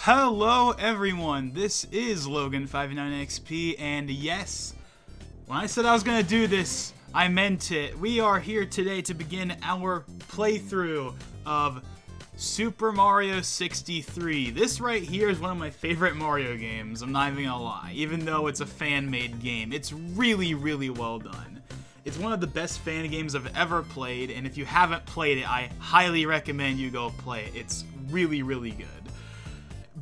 Hello everyone, this is Logan59XP, and yes, when I said I was gonna do this, I meant it. We are here today to begin our playthrough of Super Mario 63. This right here is one of my favorite Mario games, I'm not even gonna lie, even though it's a fan-made game. It's really, really well done. It's one of the best fan games I've ever played, and if you haven't played it, I highly recommend you go play it. It's really, really good.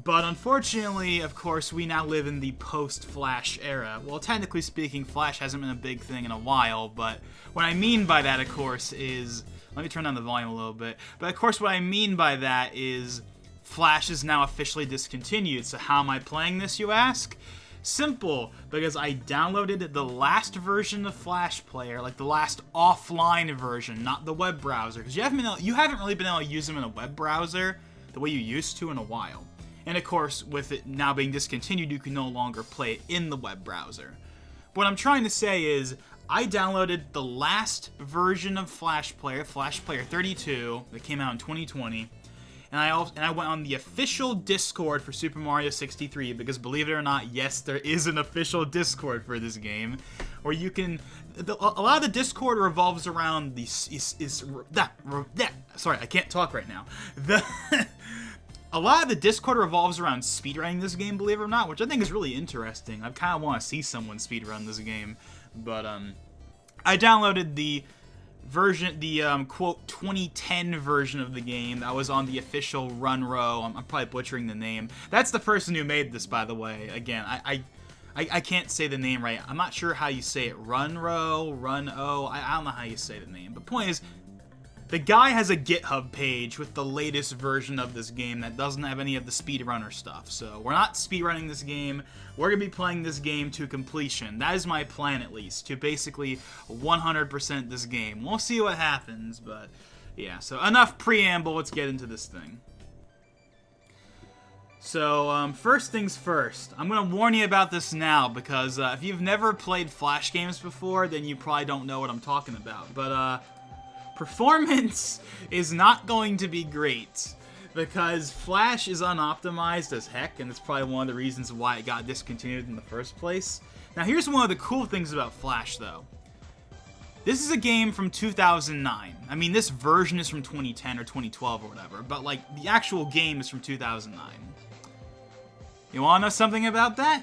But unfortunately, of course, we now live in the post-Flash era. Well, technically speaking, Flash hasn't been a big thing in a while, but what I mean by that, of course, is... Let me turn down the volume a little bit. But of course, what I mean by that is Flash is now officially discontinued. So how am I playing this, you ask? Simple, because I downloaded the last version of Flash Player, like the last offline version, not the web browser, because you haven't really been able to use them in a web browser the way you used to in a while. And of course, with it now being discontinued, you can no longer play it in the web browser. What I'm trying to say is, I downloaded the last version of Flash Player 32, that came out in 2020, and I went on the official Discord for Super Mario 63, because believe it or not, yes, there is an official Discord for this game, where you can... a lot of the Discord revolves around the... Sorry, I can't talk right now. A lot of the Discord revolves around speedrunning this game, believe it or not, which I think is really interesting. I kind of want to see someone speedrun this game. But, I downloaded the version, quote, 2010 version of the game that was on the official Run-Ro. I'm probably butchering the name. That's the person who made this, by the way. Again, I can't say the name right. I'm not sure how you say it. Run-Ro, Run-O, I don't know how you say the name. But point is, the guy has a GitHub page with the latest version of this game that doesn't have any of the speedrunner stuff. So we're not speedrunning this game. We're going to be playing this game to completion. That is my plan, at least, to basically 100% this game. We'll see what happens, but yeah. So enough preamble. Let's get into this thing. So first things first. I'm going to warn you about this now because if you've never played Flash games before, then you probably don't know what I'm talking about. But performance is not going to be great because Flash is unoptimized as heck, and it's probably one of the reasons why it got discontinued in the first place. Now, here's one of the cool things about Flash, though. This is a game from 2009. I mean, this version is from 2010 or 2012 or whatever, but, like, the actual game is from 2009. You want to know something about that?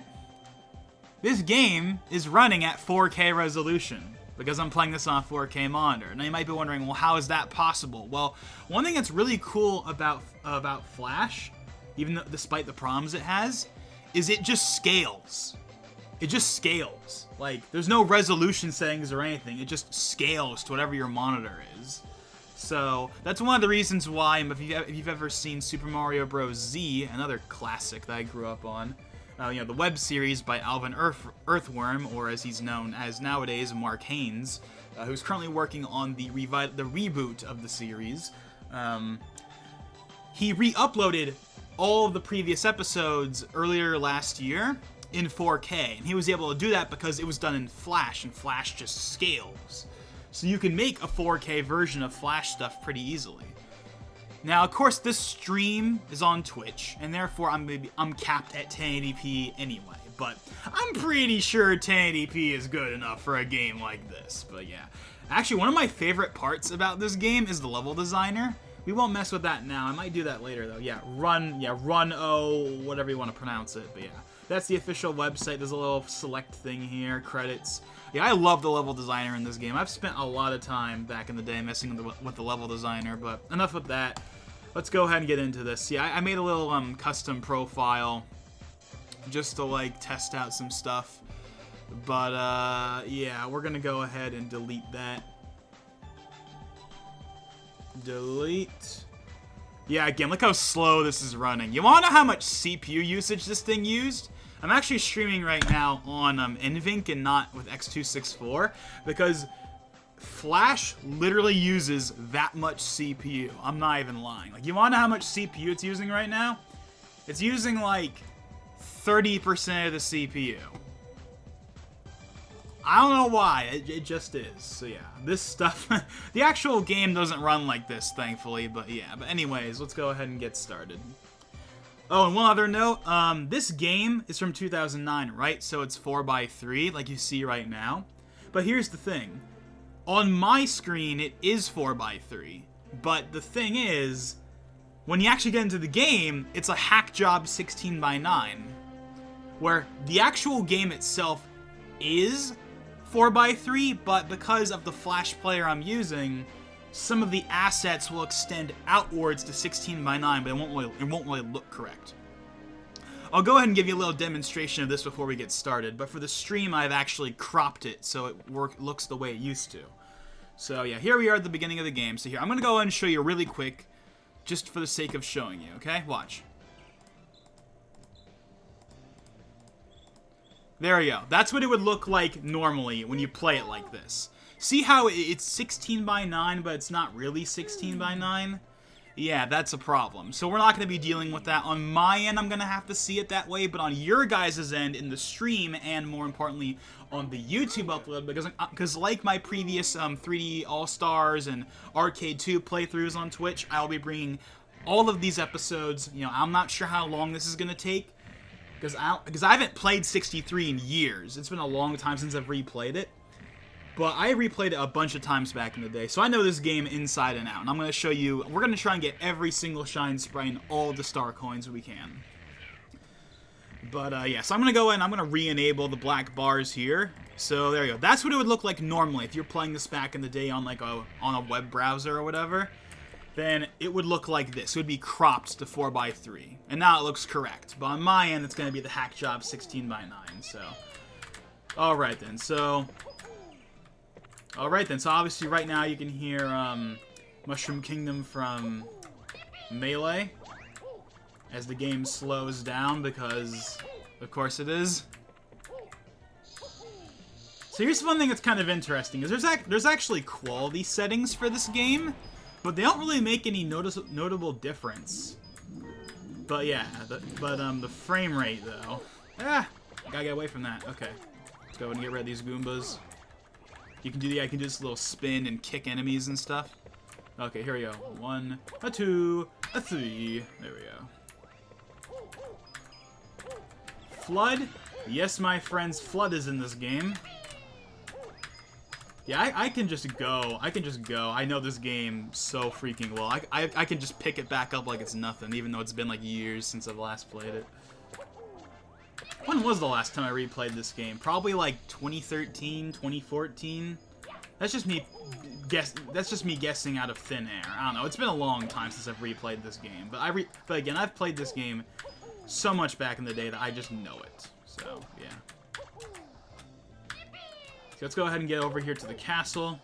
This game is running at 4K resolution, because I'm playing this on a 4K monitor. Now you might be wondering, well, how is that possible? Well, one thing that's really cool about Flash, even though, despite the problems it has, is it just scales. It just scales. Like, there's no resolution settings or anything. It just scales to whatever your monitor is. So that's one of the reasons why, if you've ever seen Super Mario Bros. Z, another classic that I grew up on, the web series by Alvin Earthworm, or as he's known as nowadays, Mark Haynes, who's currently working on the reboot of the series. He re-uploaded all of the previous episodes earlier last year in 4K, and he was able to do that because it was done in Flash, and Flash just scales. So you can make a 4K version of Flash stuff pretty easily. Now, of course, this stream is on Twitch, and therefore I'm capped at 1080p anyway, but I'm pretty sure 1080p is good enough for a game like this, but yeah. Actually, one of my favorite parts about this game is the level designer. We won't mess with that now. I might do that later, though. Yeah, Run-O, whatever you want to pronounce it, but yeah. That's the official website. There's a little select thing here, credits. Yeah, I love the level designer in this game. I've spent a lot of time back in the day messing with the level designer, but enough with that. Let's go ahead and get into this. Yeah, I made a little custom profile just to like test out some stuff. But yeah, we're gonna go ahead and delete that. Delete. Yeah, again, look how slow this is running. You wanna know how much CPU usage this thing used? I'm actually streaming right now on NVENC and not with X264 because Flash literally uses that much CPU. I'm not even lying. Like, you want to know how much CPU it's using right now? It's using like 30% of the CPU. I don't know why, it just is. So yeah, this stuff, the actual game doesn't run like this, thankfully, but yeah. But anyways, let's go ahead and get started. Oh, and one other note, this game is from 2009, right? So it's 4x3, like you see right now. But here's the thing. On my screen, it is 4x3. But the thing is, when you actually get into the game, it's a hack job 16x9. Where the actual game itself is 4x3, but because of the Flash player I'm using, some of the assets will extend outwards to 16x9, but it won't really look correct. I'll go ahead and give you a little demonstration of this before we get started, but for the stream I've actually cropped it so it looks the way it used to. So yeah, here we are at the beginning of the game. So here, I'm going to go ahead and show you really quick, just for the sake of showing you, okay? Watch. There we go. That's what it would look like normally when you play it like this. See how it's 16x9, but it's not really 16x9? Yeah, that's a problem. So we're not going to be dealing with that. On my end, I'm going to have to see it that way, but on your guys' end in the stream, and more importantly, on the YouTube upload, because like my previous 3D All-Stars and Arcade 2 playthroughs on Twitch, I'll be bringing all of these episodes. You know, I'm not sure how long this is going to take, because I haven't played 63 in years. It's been a long time since I've replayed it. But I replayed it a bunch of times back in the day, so I know this game inside and out. And I'm going to show you, we're going to try and get every single shine sprite and all the star coins we can. But yeah, so I'm going to go in, I'm going to re-enable the black bars here. So there you go. That's what it would look like normally if you're playing this back in the day on like on a web browser or whatever. Then it would look like this. It would be cropped to 4x3. And now it looks correct. But on my end, it's going to be the hack job 16x9. So, alright then. So obviously right now you can hear Mushroom Kingdom from Melee as the game slows down because, of course it is. So here's one thing that's kind of interesting, is there's actually quality settings for this game, but they don't really make any notable difference. But yeah, the frame rate though. Gotta get away from that. Okay, let's go and get rid of these Goombas. I can do this little spin and kick enemies and stuff. Okay, here we go. 1, a 2, a 3. There we go. Flood. Yes, my friends, Flood is in this game. Yeah, I can just go. I know this game so freaking well. I can just pick it back up like it's nothing, even though it's been like years since I've last played it. When was the last time I replayed this game? Probably like 2013, 2014. That's just me guessing out of thin air. I don't know. It's been a long time since I've replayed this game. But again, I've played this game so much back in the day that I just know it. So, yeah. So let's go ahead and get over here to the castle.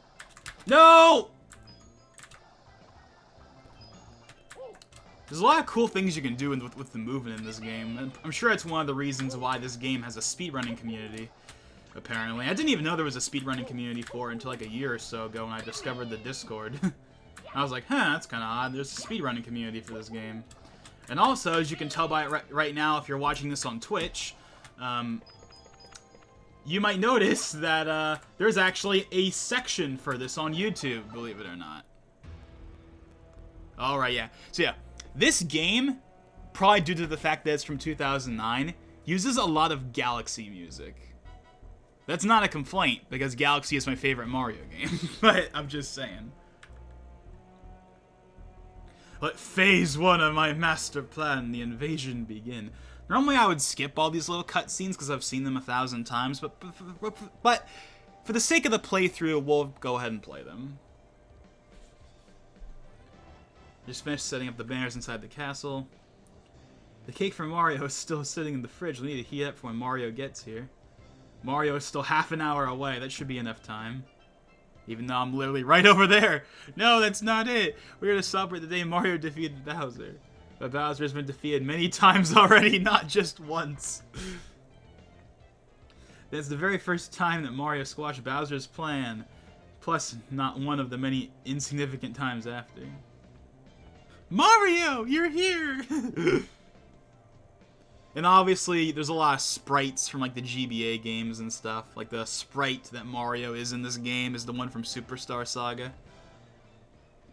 No! There's a lot of cool things you can do with the movement in this game. And I'm sure it's one of the reasons why this game has a speedrunning community, apparently. I didn't even know there was a speedrunning community for it until like a year or so ago when I discovered the Discord. I was like, huh, that's kind of odd. There's a speedrunning community for this game. And also, as you can tell by it right now, if you're watching this on Twitch, you might notice that there's actually a section for this on YouTube, believe it or not. Alright, yeah. So yeah. This game, probably due to the fact that it's from 2009, uses a lot of Galaxy music. That's not a complaint, because Galaxy is my favorite Mario game, but I'm just saying. Let phase 1 of my master plan, the invasion, begin. Normally I would skip all these little cutscenes because I've seen them 1,000 times, but for the sake of the playthrough, we'll go ahead and play them. Just finished setting up the banners inside the castle. The cake from Mario is still sitting in the fridge. We need to heat up for when Mario gets here. Mario is still half an hour away. That should be enough time. Even though I'm literally right over there. No, that's not it. We're going to celebrate the day Mario defeated Bowser. But Bowser has been defeated many times already, not just once. That's the very first time that Mario squashed Bowser's plan. Plus, not one of the many insignificant times after. Mario, you're here! And obviously, there's a lot of sprites from like the GBA games and stuff. Like the sprite that Mario is in this game is the one from Superstar Saga.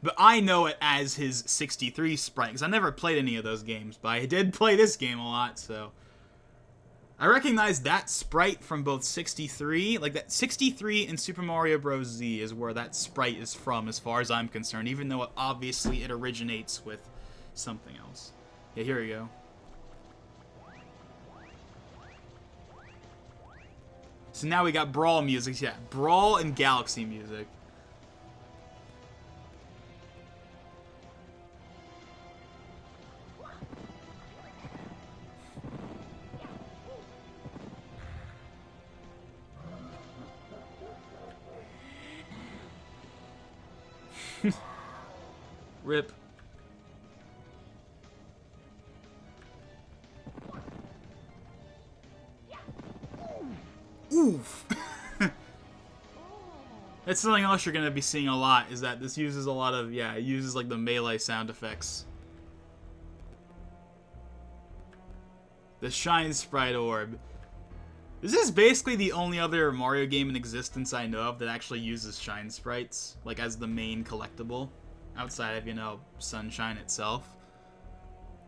But I know it as his 63 sprite, because I never played any of those games, but I did play this game a lot, so... I recognize that sprite from both 63, like that 63 in Super Mario Bros. Z is where that sprite is from, as far as I'm concerned, even though obviously it originates with something else. Yeah, here we go. So now we got Brawl music, yeah, Brawl and Galaxy music. Rip. Oof. That's something else you're gonna be seeing a lot, is that this uses a lot of, yeah, it uses like the melee sound effects. The Shine Sprite Orb. This is basically the only other Mario game in existence I know of that actually uses Shine Sprites, like as the main collectible, outside of, you know, Sunshine itself.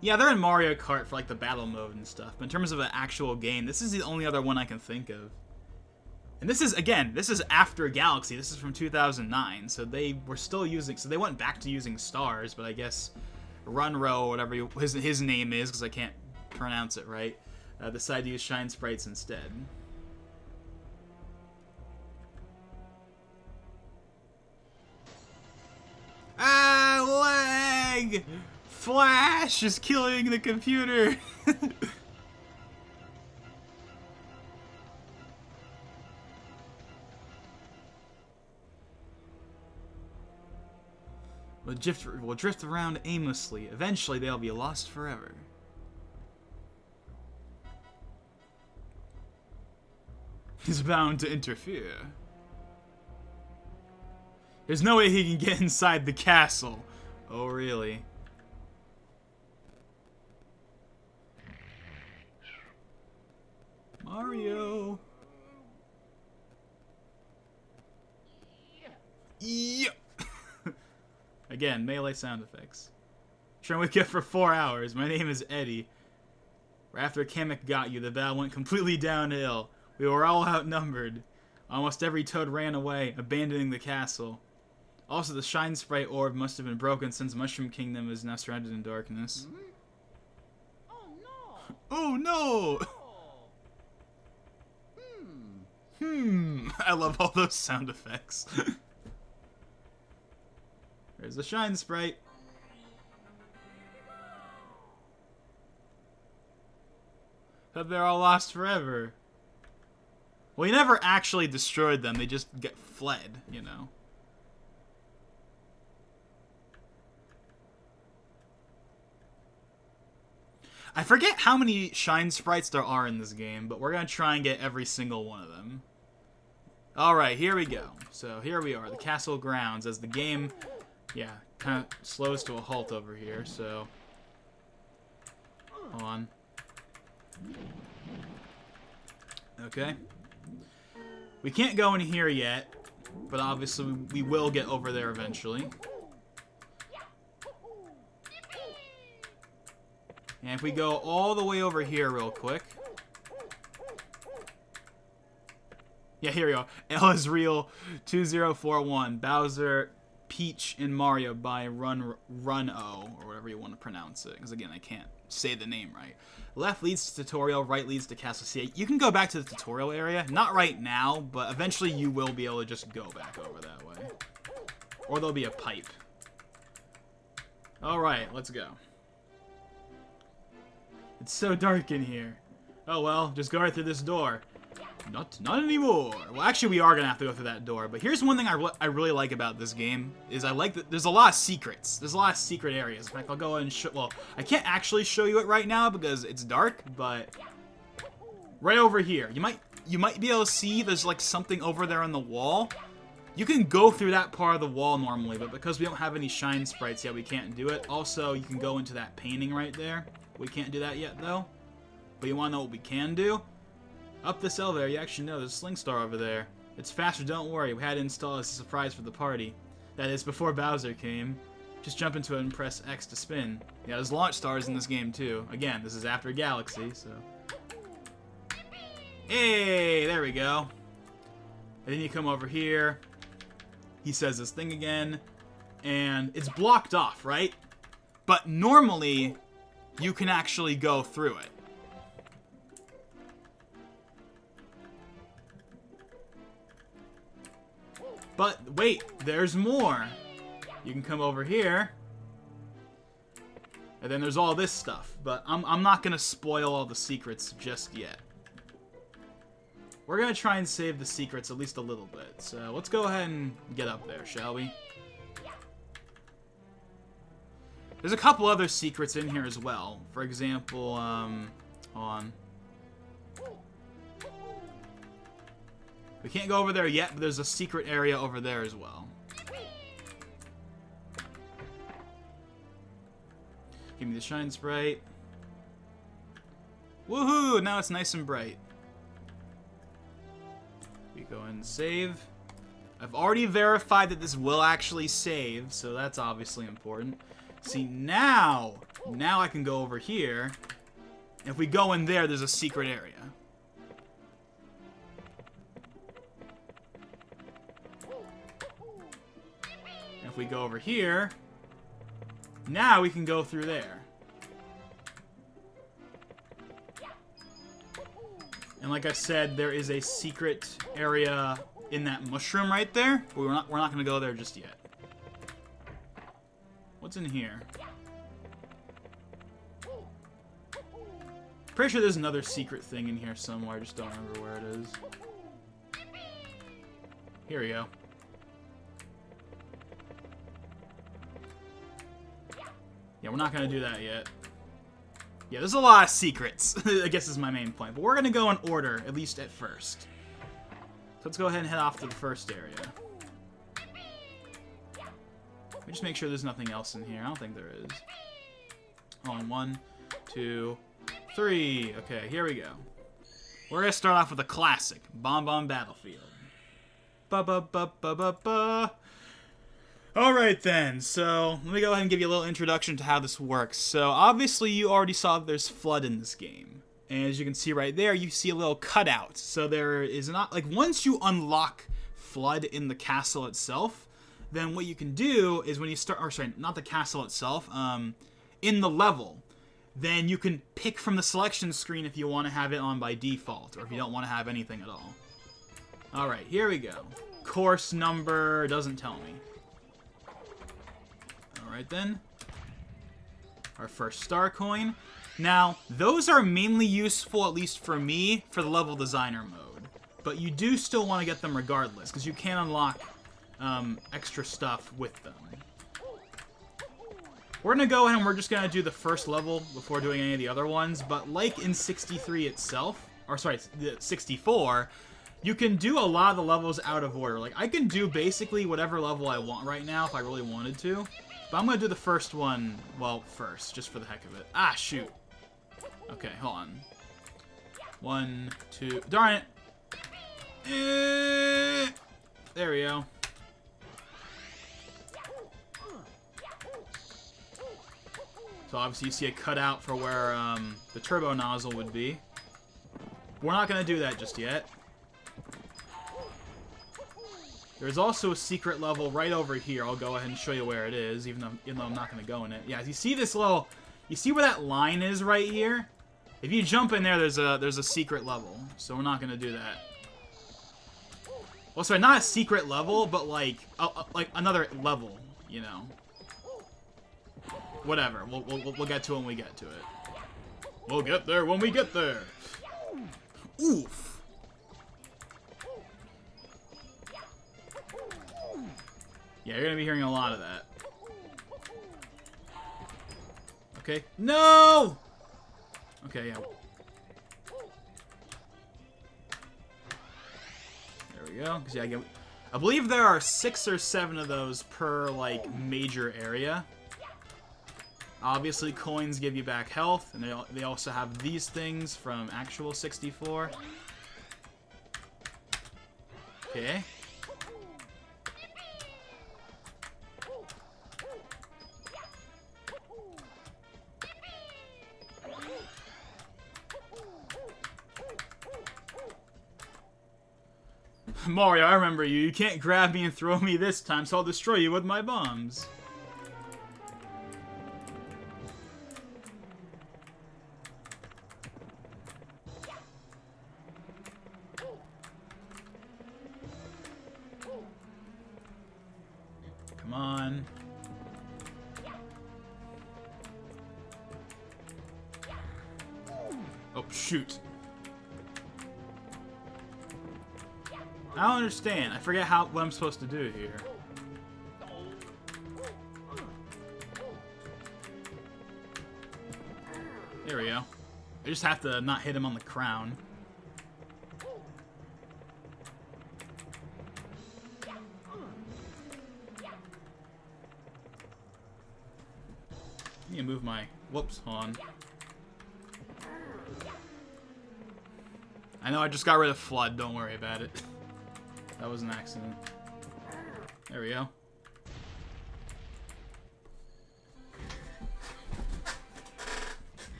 Yeah, they're in Mario Kart for like the battle mode and stuff, but in terms of an actual game, this is the only other one I can think of. And this is, again, this is after Galaxy. This is from 2009, so they were still using... So they went back to using stars, but I guess Runro, whatever his name is, because I can't pronounce it right, decided to use Shine Sprites instead. Ah, lag! Flash is killing the computer! Will drift around aimlessly. Eventually, they'll be lost forever. He's bound to interfere. There's no way he can get inside the castle. Oh, really? Mario. Yeah. Again, melee sound effects. Trying to wake up for 4 hours. My name is Eddie. Right after Kamek got you, the battle went completely downhill. We were all outnumbered. Almost every Toad ran away, abandoning the castle. Also, the Shine Sprite Orb must have been broken since Mushroom Kingdom is now surrounded in darkness. Oh no! Oh no! I love all those sound effects. There's the Shine Sprite. Thought they're all lost forever. Well, he never actually destroyed them. They just get fled, you know. I forget how many Shine Sprites there are in this game, but we're going to try and get every single one of them. Alright, here we go. So here we are, the castle grounds, as the game, yeah, kind of slows to a halt over here, so... Hold on. Okay. We can't go in here yet, but obviously we will get over there eventually. And if we go all the way over here real quick. Yeah, here we go. L is real 2041. Bowser, Peach, and Mario by Run-O, or whatever you want to pronounce it. Because again, I can't say the name right. Left leads to tutorial, right leads to Castle C. You can go back to the tutorial area. Not right now, but eventually you will be able to just go back over that way. Or there'll be a pipe. Alright, let's go. It's so dark in here. Oh well, just go right through this door. Not anymore. Well, actually, we are gonna have to go through that door. But here's one thing I really like about this game is I like that there's a lot of secrets. There's a lot of secret areas. In fact, I'll go ahead and show. Well, I can't actually show you it right now because it's dark. But right over here, you might be able to see there's like something over there on the wall. You can go through that part of the wall normally, but because we don't have any Shine Sprites yet, we can't do it. Also, you can go into that painting right there. We can't do that yet though. But you want to know what we can do? Up this elevator, you actually know there's a Sling Star over there. It's faster, don't worry. We had it installed as a surprise for the party. That is, before Bowser came. Just jump into it and press X to spin. Yeah, there's launch stars in this game, too. Again, this is after Galaxy, so... Hey, there we go. And then you come over here. He says this thing again. And it's blocked off, right? But normally, you can actually go through it. But wait, there's more. You can come over here. And then there's all this stuff. But I'm not going to spoil all the secrets just yet. We're going to try and save the secrets at least a little bit. So let's go ahead and get up there, shall we? There's a couple other secrets in here as well. For example, hold on. We can't go over there yet, but there's a secret area over there as well. Give me the shine sprite. Woohoo! Now it's nice and bright. We go and save. I've already verified that this will actually save, so that's obviously important. See, now I can go over here. If we go in there, there's a secret area. If we go over here, now we can go through there. And like I said, there is a secret area in that mushroom right there. But we're not going to go there just yet. What's in here? Pretty sure there's another secret thing in here somewhere. I just don't remember where it is. Here we go. Yeah, we're not going to do that yet. Yeah, there's a lot of secrets, I guess is my main point. But we're going to go in order, at least at first. So let's go ahead and head off to the first area. Let me just make sure there's nothing else in here. I don't think there is. Hold on, 1, 2, 3. Okay, here we go. We're going to start off with a classic, Bomb Bomb Battlefield. Ba-ba-ba-ba-ba-ba. Alright then, so let me go ahead and give you a little introduction to how this works. So obviously you already saw that there's FLUDD in this game. And as you can see right there, you see a little cutout. So there is not, like, once you unlock FLUDD in the castle itself, then what you can do is when you start, or sorry, not the castle itself, in the level, then you can pick from the selection screen if you want to have it on by default, or if you don't want to have anything at all. Alright, here we go. Course number doesn't tell me. Alright then. Our first star coin. Now, those are mainly useful, at least for me, for the level designer mode. But you do still want to get them regardless, because you can unlock extra stuff with them. We're going to go ahead and we're just going to do the first level before doing any of the other ones. But like in 63 itself, or sorry, the 64, you can do a lot of the levels out of order. Like, I can do basically whatever level I want right now if I really wanted to. But I'm going to do the first one, well, first, just for the heck of it. Ah, shoot. Okay, hold on. 1, 2, darn it. There we go. So obviously you see a cutout for where the turbo nozzle would be. We're not going to do that just yet. There's also a secret level right over here. I'll go ahead and show you where it is, even though I'm not going to go in it. Yeah, you see this little... You see where that line is right here? If you jump in there, there's a secret level. So we're not going to do that. Well, sorry, not a secret level, but like another level, you know. Whatever. We'll get to it when we get to it. We'll get there when we get there. Oof. Yeah, you're gonna be hearing a lot of that. Okay. No! Okay, yeah. There we go. 'Cause, yeah, I believe there are 6 or 7 of those per, like, major area. Obviously, coins give you back health, and they also have these things from actual 64. Okay. Mario, I remember you. You can't grab me and throw me this time, so I'll destroy you with my bombs. Come on. Oh, shoot. I don't understand. I forget what I'm supposed to do here. There we go. I just have to not hit him on the crown. I need to move my... Whoops, hold on. I know I just got rid of Flood, don't worry about it. That was an accident. There we go.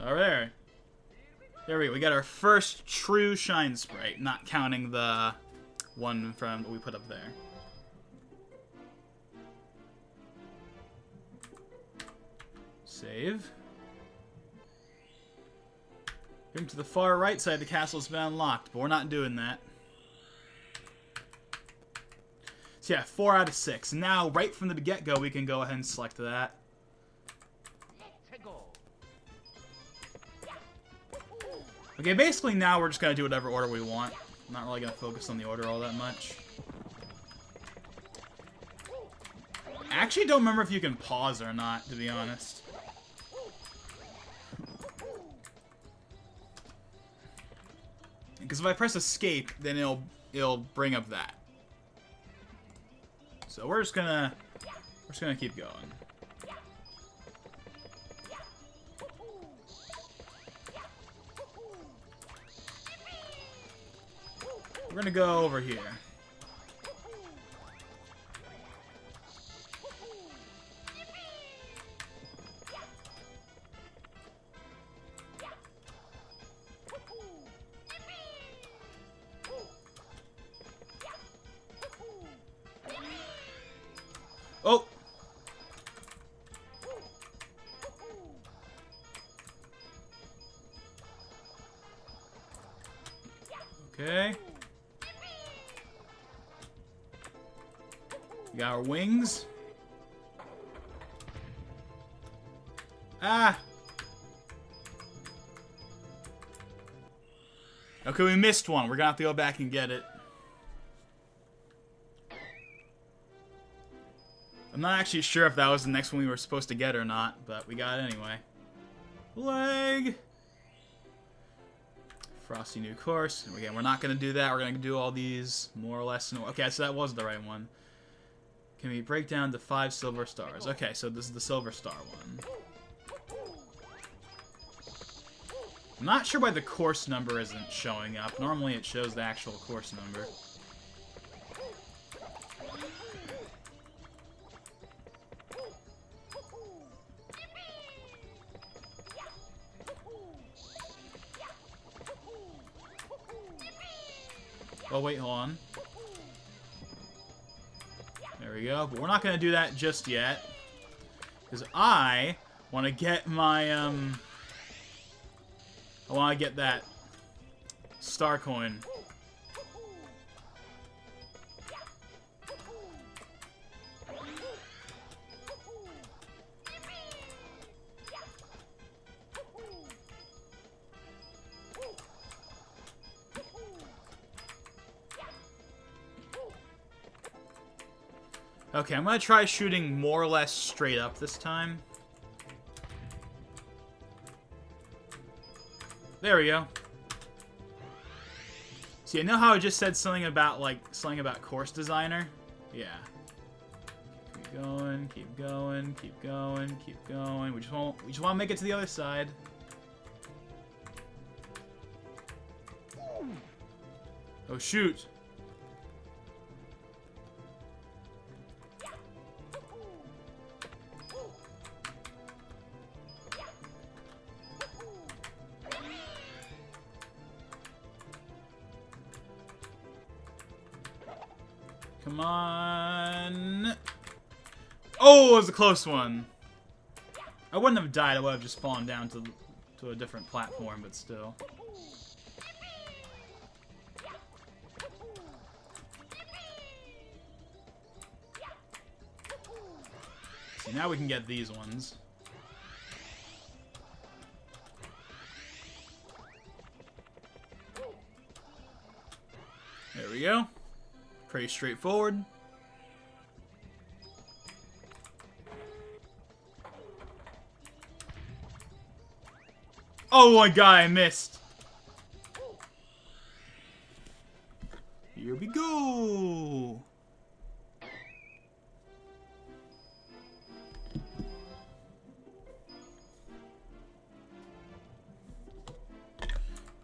Alright. There we go. We got our first true Shine Sprite, not counting the one from what we put up there. Save. Going to the far right side, the castle's been unlocked, but we're not doing that. So yeah, 4 out of 6. Now, right from the get-go, we can go ahead and select that. Okay, basically now we're just going to do whatever order we want. I'm not really going to focus on the order all that much. I actually don't remember if you can pause or not, to be honest. Because if I press escape, then it'll bring up that. So we're just gonna keep going. We're gonna go over here. Oh! Okay. We got our wings. Ah! Okay, we missed one. We're gonna have to go back and get it. I'm not actually sure if that was the next one we were supposed to get or not, but we got it anyway. Leg! Frosty new course. Again, we're not going to do that. We're going to do all these more or less. Okay, so that was the right one. Can we break down to 5 silver stars? Okay, so this is the silver star one. I'm not sure why the course number isn't showing up. Normally it shows the actual course number. Oh, wait, hold on. There we go. But we're not going to do that just yet. Because I want to get my, I want to get that star coin. Okay, I'm going to try shooting more or less straight up this time. There we go. See, I know how I just said something about, course designer? Yeah. Keep going, keep going, keep going, keep going. We just want to make it to the other side. Oh, shoot. Come on. Oh, it was a close one. I wouldn't have died. I would have just fallen down to a different platform, but still. See, now we can get these ones. There we go. Pretty straightforward. Oh my god, I missed. Here we go.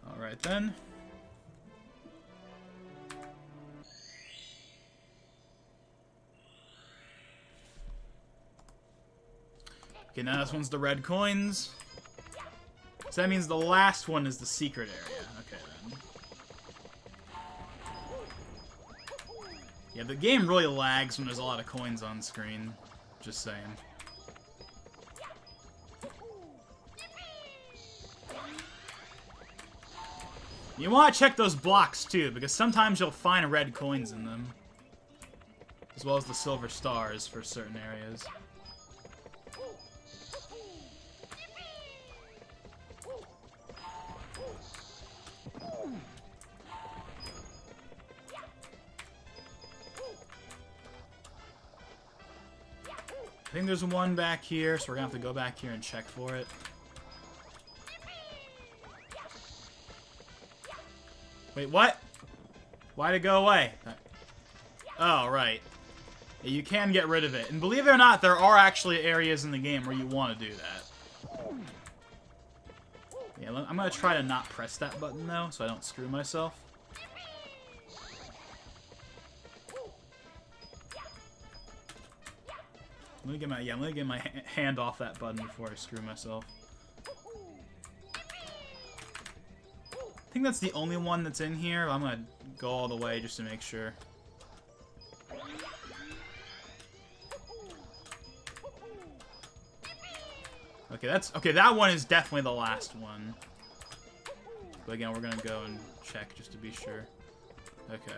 All right then. Okay, now this one's the red coins. So that means the last one is the secret area. Okay, then. Yeah, the game really lags when there's a lot of coins on screen. Just saying. You want to check those blocks, too, because sometimes you'll find red coins in them. As well as the silver stars for certain areas. I think there's one back here, so we're gonna have to go back here and check for it. Wait, what? Why'd it go away? Oh, right. Yeah, you can get rid of it. And believe it or not, there are actually areas in the game where you want to do that. Yeah, I'm gonna try to not press that button, though, so I don't screw myself. Let me get my hand off that button before I screw myself. I think that's the only one that's in here. I'm gonna go all the way just to make sure. Okay, that one is definitely the last one. But again, we're gonna go and check just to be sure. Okay.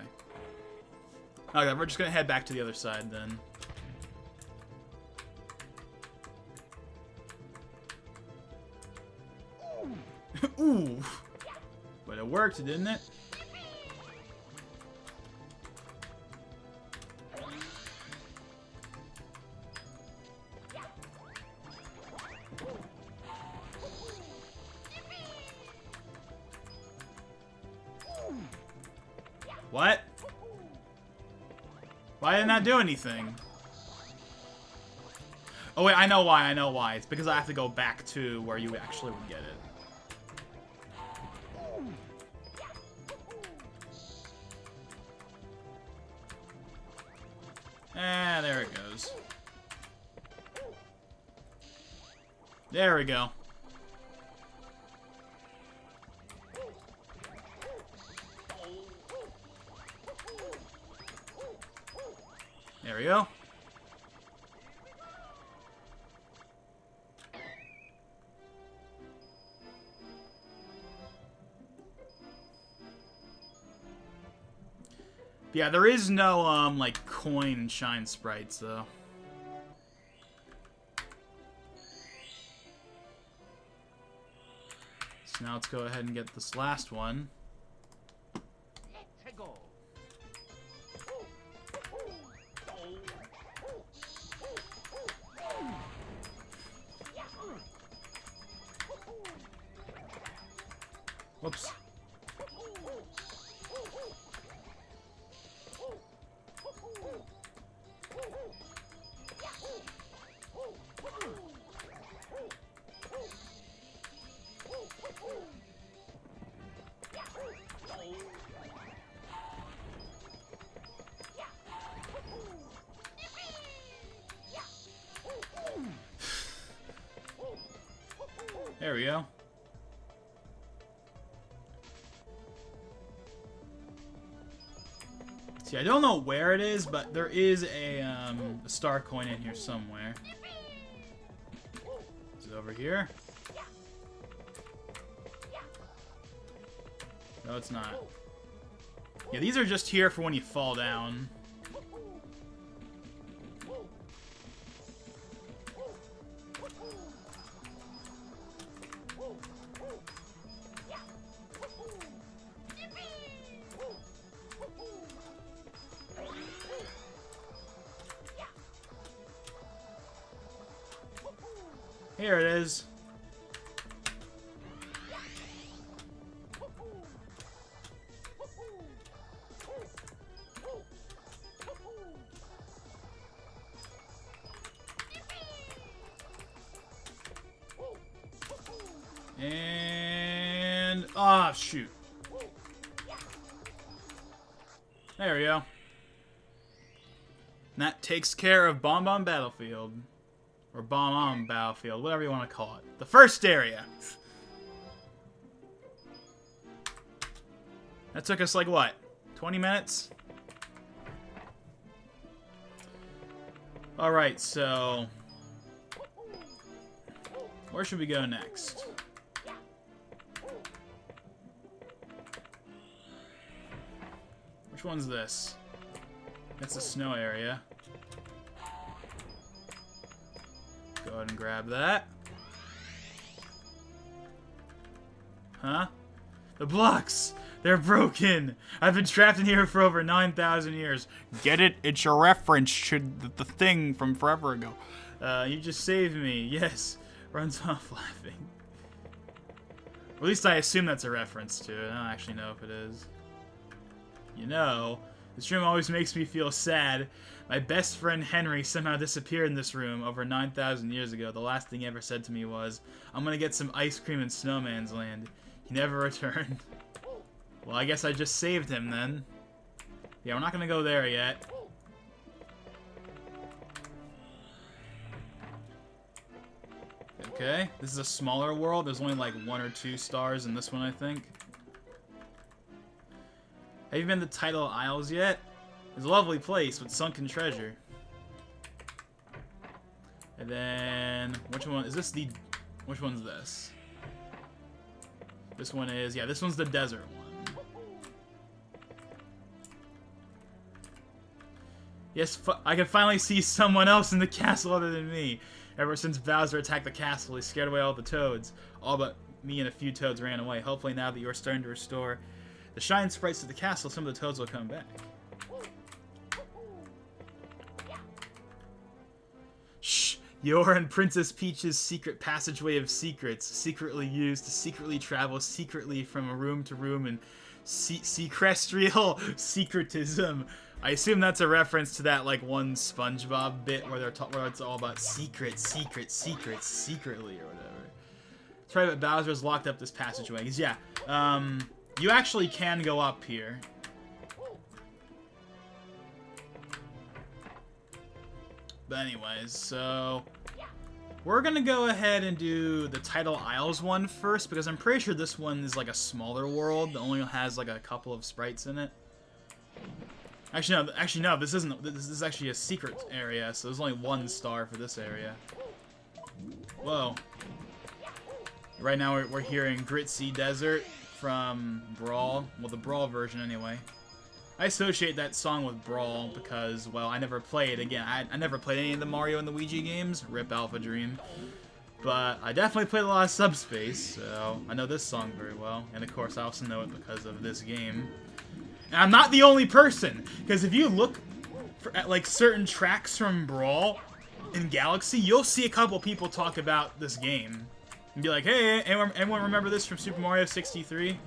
Okay, we're just gonna head back to the other side then. Ooh. But it worked, didn't it? What? Why didn't that do anything? Oh wait, I know why. It's because I have to go back to where you actually would get it. Ah, there it goes. There we go. There we go. Yeah, there is no, like, coin and shine sprites, though. So now let's go ahead and get this last one. Let's go. Whoops. There we go. See, Yeah, I don't know where it is, but there is a star coin in here somewhere. Is it over here? No, it's not. Yeah, these are just here for when you fall down. Here it is. And... ah, shoot. There we go. And that takes care of Bomb Bomb Battlefield. Or Bomb on Battlefield, whatever you want to call it. The first area. That took us like what? 20 minutes? Alright, so... where should we go next? Which one's this? That's the snow area. Go ahead and grab that. Huh? The blocks! They're broken! I've been trapped in here for over 9,000 years. Get it? It's a reference to the thing from forever ago. You just saved me. Yes. Runs off laughing. Or at least I assume that's a reference to it. I don't actually know if it is. You know, this room always makes me feel sad. My best friend Henry somehow disappeared in this room over 9,000 years ago. The last thing he ever said to me was, I'm gonna get some ice cream in Snowman's Land. He never returned. Well, I guess I just saved him then. Yeah, we're not gonna go there yet. Okay, this is a smaller world. There's only like 1 or 2 stars in this one, I think. Have you been to Tidal Isles yet? It's a lovely place with sunken treasure. And then, which one is this? Which one's this? This one is, yeah, this one's the desert one. Yes, I can finally see someone else in the castle other than me. Ever since Bowser attacked the castle, he scared away all the toads. All but me and a few toads ran away. Hopefully now that you're starting to restore the shine sprites to the castle, some of the toads will come back. Shh! You're in Princess Peach's secret passageway of secrets, secretly used to secretly travel secretly from room to room and sequestrial secretism. I assume that's a reference to that like one SpongeBob bit where where it's all about secrets, secretly or whatever. That's right, but Bowser's locked up this passageway. 'Cause yeah, you actually can go up here. But anyways, so we're gonna go ahead and do the Tidal Isles one first because I'm pretty sure this one is like a smaller world that only has like a couple of sprites in it. Actually no, this isn't. This is actually a secret area, so there's only 1 star for this area. Whoa. Right now we're hearing Gritzy Desert from Brawl. Well, the Brawl version anyway. I associate that song with Brawl because, well, I never played, again, I never played any of the Mario and Luigi games, RIP Alpha Dream, but I definitely played a lot of Subspace, so I know this song very well, and of course I also know it because of this game. And I'm not the only person, because if you look at, like, certain tracks from Brawl in Galaxy, you'll see a couple people talk about this game, and be like, hey, anyone remember this from Super Mario 63?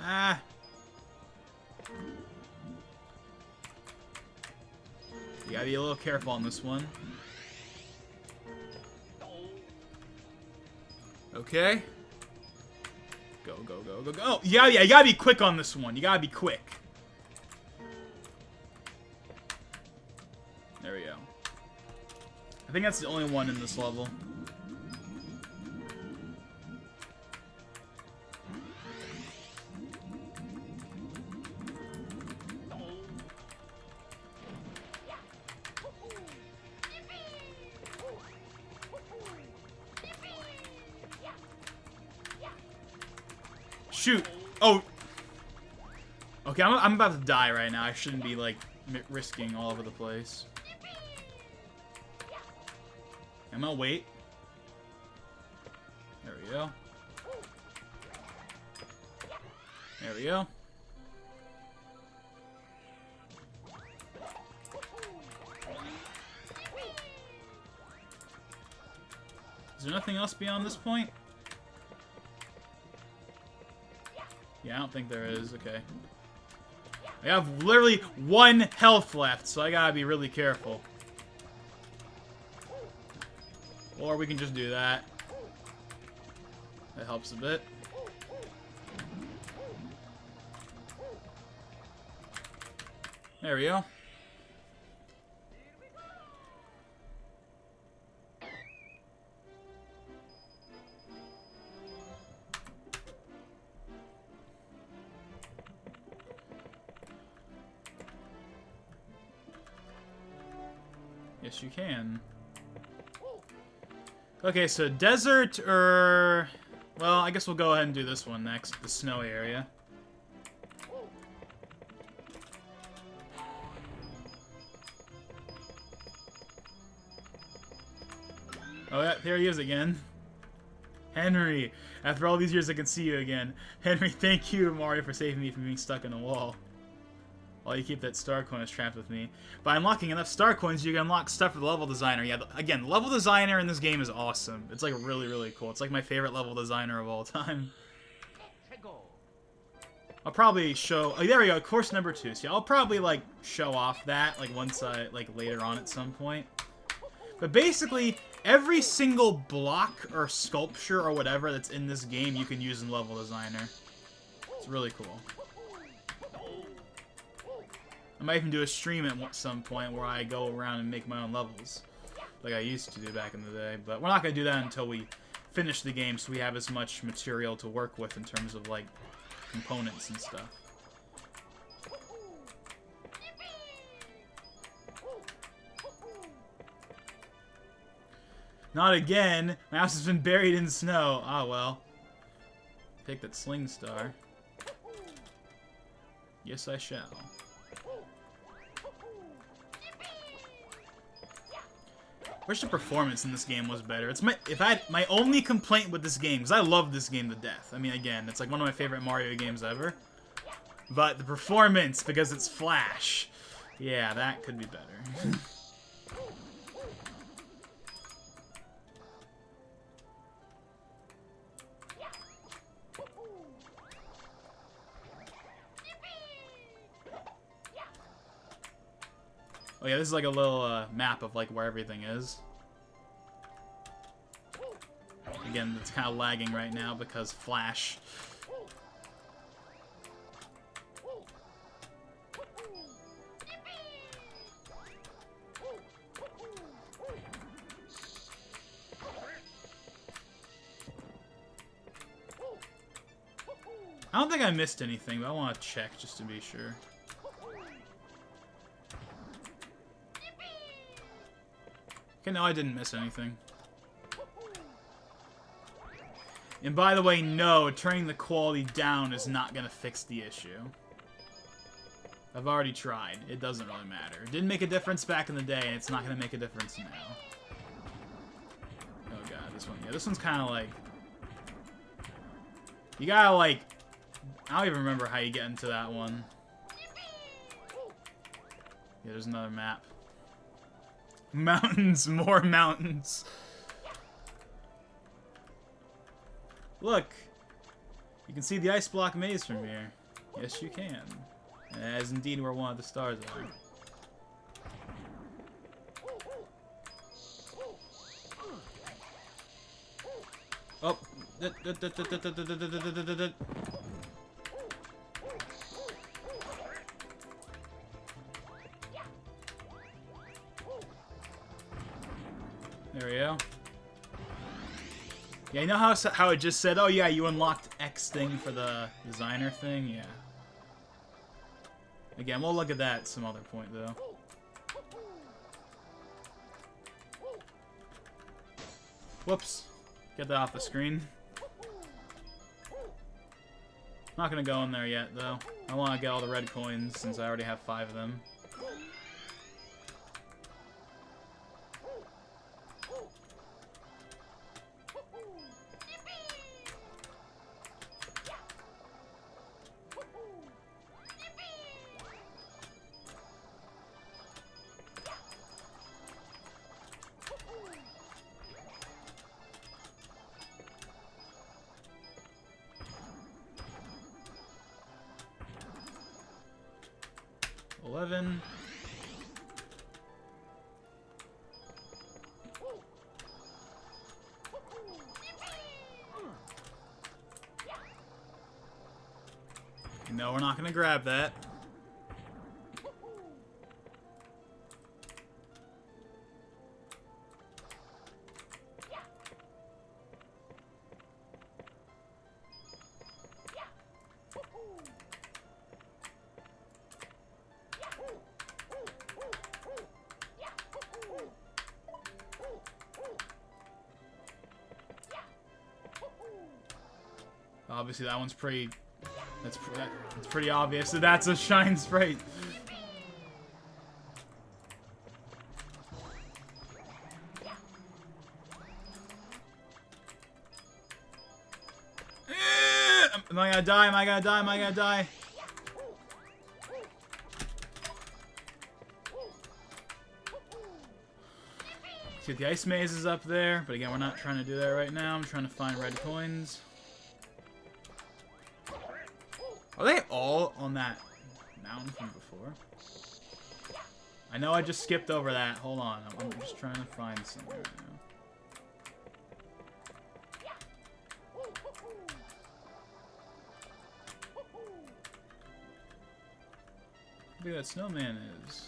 Ah. You gotta be a little careful on this one. Okay. Go, go, go, go, go. Oh, yeah, you gotta be quick on this one. You gotta be quick. There we go. I think that's the only one in this level. shoot. Oh. Okay, I'm about to die right now. I shouldn't be, like, risking all over the place. I'm gonna wait. There we go. There we go. Is there nothing else beyond this point? Yeah, I don't think there is. Okay. I have literally 1 health left, so I gotta be really careful. Or we can just do that. That helps a bit. There we go. Yes, you can. Okay, so desert or... Well, I guess we'll go ahead and do this one next, the snowy area. Oh, yeah, there he is again. Henry, after all these years I can see you again. Henry, thank you, Mario, for saving me from being stuck in a wall. While you keep that star coin trapped with me. By unlocking enough star coins, you can unlock stuff for the level designer. Yeah, again, level designer in this game is awesome. It's like really, really cool. It's like my favorite level designer of all time. I'll probably show... Oh, there we go, course number 2. So yeah, I'll probably, like, show off that, like, once I, like, later on at some point. But basically, every single block or sculpture or whatever that's in this game you can use in level designer. It's really cool. I might even do a stream at some point where I go around and make my own levels, like I used to do back in the day. But we're not going to do that until we finish the game, so we have as much material to work with in terms of, like, components and stuff. Not again! My house has been buried in snow. Ah, well. Take that sling star. Yes, I shall. Wish the performance in this game was better. It's my only complaint with this game, because I love this game to death. I mean, again, it's like one of my favorite Mario games ever. But the performance, because it's Flash, yeah, that could be better. Oh yeah, this is like a little map of like where everything is. Again, it's kind of lagging right now because Flash. I don't think I missed anything, but I want to check just to be sure. Okay, no, I didn't miss anything. And by the way, no, turning the quality down is not going to fix the issue. I've already tried. It doesn't really matter. It didn't make a difference back in the day, and it's not going to make a difference now. Oh god, this one. Yeah, this one's kind of like... You gotta, like... I don't even remember how you get into that one. Yeah, there's another map. Mountains, more mountains. Look, you can see the ice block maze from here. Yes, you can. As indeed where one of the stars are. Oh. There we go. Yeah, you know how it just said, oh yeah, you unlocked X thing for the designer thing? Yeah. Again, we'll look at that at some other point, though. Whoops. Get that off the screen. I'm not gonna go in there yet, though. I want to get all the red coins since I already have 5 of them. $11. No, we're not gonna grab that. Obviously, that one's pretty. That's pretty obvious that that's a shine sprite. Am I gonna die? Am I gonna die? Am I gonna die? See, the ice maze is up there, but again, we're not trying to do that right now. I'm trying to find red coins. Are they all on that mountain from before? I know I just skipped over that. Hold on. I'm just trying to find something right now. Maybe that snowman is.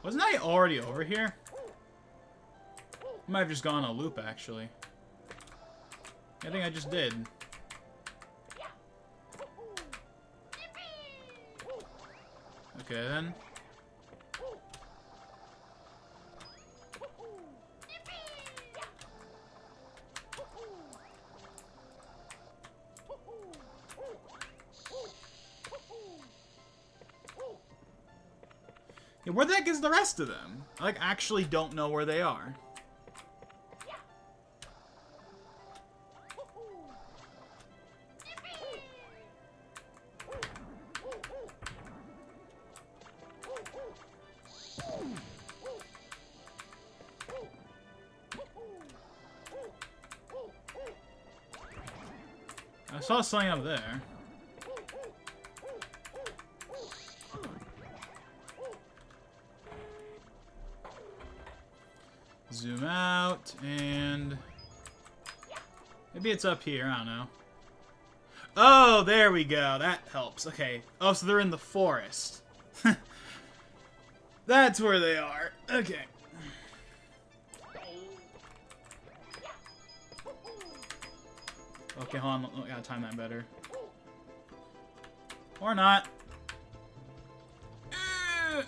Wasn't I already over here? I might have just gone a loop, actually. I think I just did. Okay, then. Yeah, where the heck is the rest of them? I, like, actually don't know where they are. I saw something up there. Zoom out, and maybe it's up here, I don't know. Oh, there we go, that helps. Okay, oh, so they're in the forest. That's where they are. Okay. Okay, hold on, I gotta time that better. Or not.